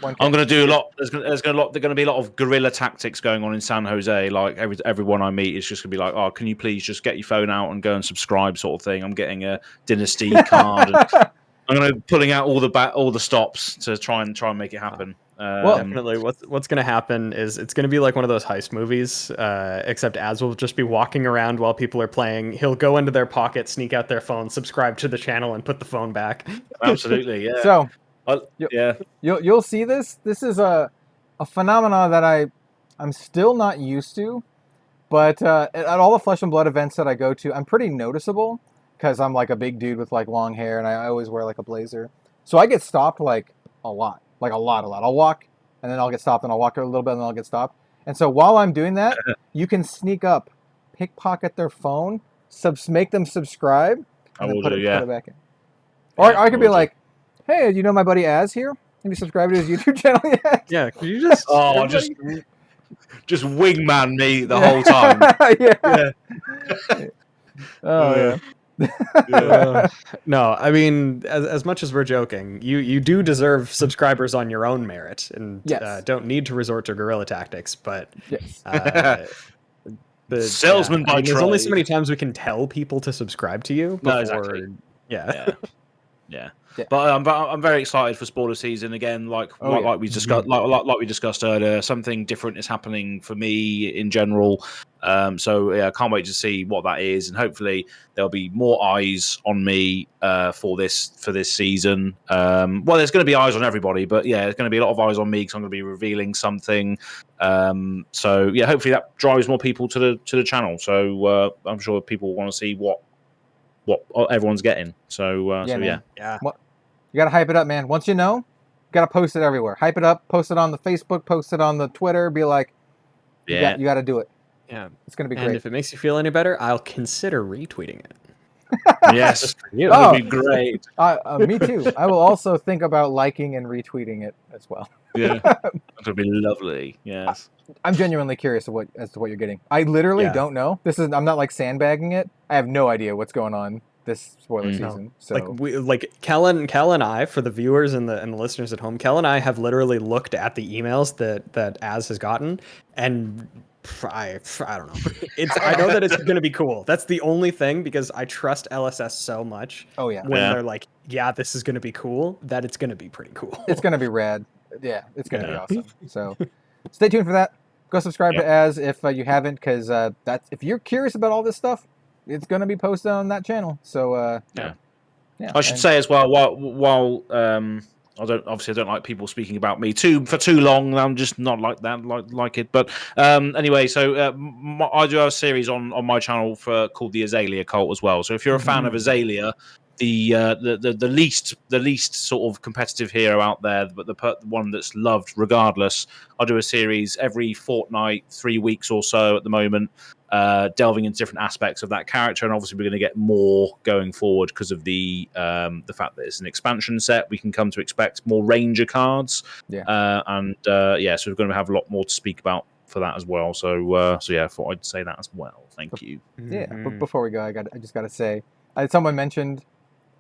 1K. I'm going to do a lot. There's going to be a lot of guerrilla tactics going on in San Jose. Like everyone I meet is just going to be like, "Oh, can you please just get your phone out and go and subscribe?" sort of thing. I'm getting a Dynasty card. And I'm going to pulling out all the stops to try and make it happen. Definitely. What's going to happen is it's going to be like one of those heist movies, except Az will just be walking around while people are playing. He'll go into their pocket, sneak out their phone, subscribe to the channel, and put the phone back. Absolutely, yeah. So, yeah, you'll see this. This is a phenomenon that I'm still not used to, but at all the Flesh and Blood events that I go to, I'm pretty noticeable because I'm like a big dude with like long hair, and I always wear like a blazer. So I get stopped like a lot. Like a lot. I'll walk, and then I'll get stopped, and I'll walk a little bit, and then I'll get stopped. And so while I'm doing that, you can sneak up, pickpocket their phone, make them subscribe, and then put it back in. Or I could be like, hey, do you know my buddy Az here? Have you subscribed to his YouTube channel yet? Yeah, could you just... just wingman me the whole time. Yeah. Oh, yeah. No, I mean, as much as we're joking, you do deserve subscribers on your own merit, and don't need to resort to guerrilla tactics. But the salesman by trade. There's only so many times we can tell people to subscribe to you before. No, exactly. Yeah. But I'm very excited for spoiler season again. Like we discussed, like we discussed earlier, something different is happening for me in general. So yeah, I can't wait to see what that is, and hopefully there'll be more eyes on me for this season. Well, there's going to be eyes on everybody, but yeah, there's going to be a lot of eyes on me because I'm going to be revealing something. So yeah, hopefully that drives more people to the channel. So I'm sure people want to see what everyone's getting. So yeah. Well, you gotta hype it up, man. Once you know, you gotta post it everywhere. Hype it up, post it on the Facebook, post it on the Twitter. Be like, you gotta do it. Yeah, it's gonna be great. And if it makes you feel any better, I'll consider retweeting it. Yes, that would be great. Me too. I will also think about liking and retweeting it as well. Yeah, that would be lovely. Yes. I'm genuinely curious as to what you're getting. I literally don't know. I'm not like sandbagging it. I have no idea what's going on this spoiler season. So like Kel and I, for the viewers and the listeners at home, Kel and I have literally looked at the emails that Az has gotten, and I don't know. I know that it's going to be cool. That's the only thing, because I trust LSS so much. Oh yeah. When they're like, yeah, this is going to be cool, that it's going to be pretty cool. It's going to be rad. Yeah, it's going to be awesome. So stay tuned for that. Go subscribe to Az if you haven't, because if you're curious about all this stuff, it's going to be posted on that channel. So yeah. I should say as well, while I don't like people speaking about me for too long. I'm just not like that, like it. But anyway, so I do have a series on my channel called the Azalea Cult as well. So if you're a fan of Azalea, the least sort of competitive hero out there, but the one that's loved regardless, I do a series every fortnight, 3 weeks or so at the moment, delving into different aspects of that character, and obviously we're going to get more going forward because of the fact that it's an expansion set. We can come to expect more Ranger cards, so we're going to have a lot more to speak about for that as well. So yeah, I thought I'd say that as well. Thank you. Yeah, but before we go, I just got to say, someone mentioned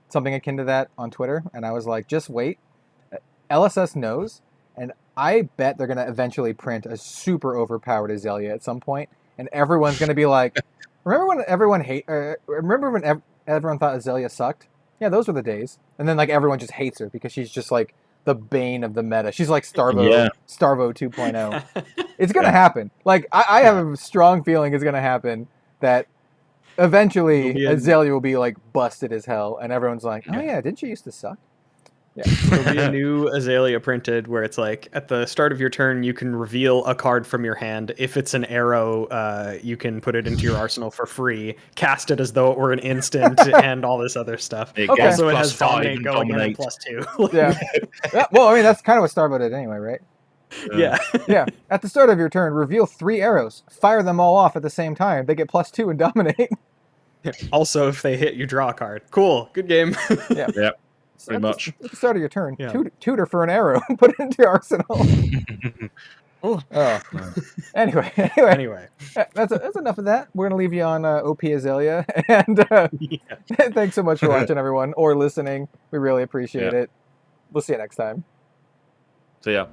something akin to that on Twitter, and I was like, just wait. LSS knows, and I bet they're going to eventually print a super overpowered Azalea at some point, and everyone's going to be like, remember when everyone thought Azalea sucked? Yeah, those were the days. And then like everyone just hates her because she's just like the bane of the meta. She's like Starvo 2.0. It's going to happen. Like I have a strong feeling it's going to happen that eventually Azalea will be like busted as hell, and everyone's like, oh yeah, didn't she used to suck? Yeah. There'll be a new Azalea printed where it's like, at the start of your turn, you can reveal a card from your hand. If it's an arrow, you can put it into your arsenal for free, cast it as though it were an instant, and all this other stuff. Also, it has Dominate going in at +2. Yeah. Well, I mean, that's kind of what Starvo did anyway, right? Yeah. At the start of your turn, reveal 3 arrows. Fire them all off at the same time. They get +2 and Dominate. Also, if they hit, you draw a card. Cool. Good game. Yeah. Pretty much. At the start of your turn, tutor for an arrow. Put it into your arsenal. Anyway. That's enough of that. We're going to leave you on OP Azalea. And thanks so much for watching, everyone, or listening. We really appreciate it. We'll see you next time. See ya.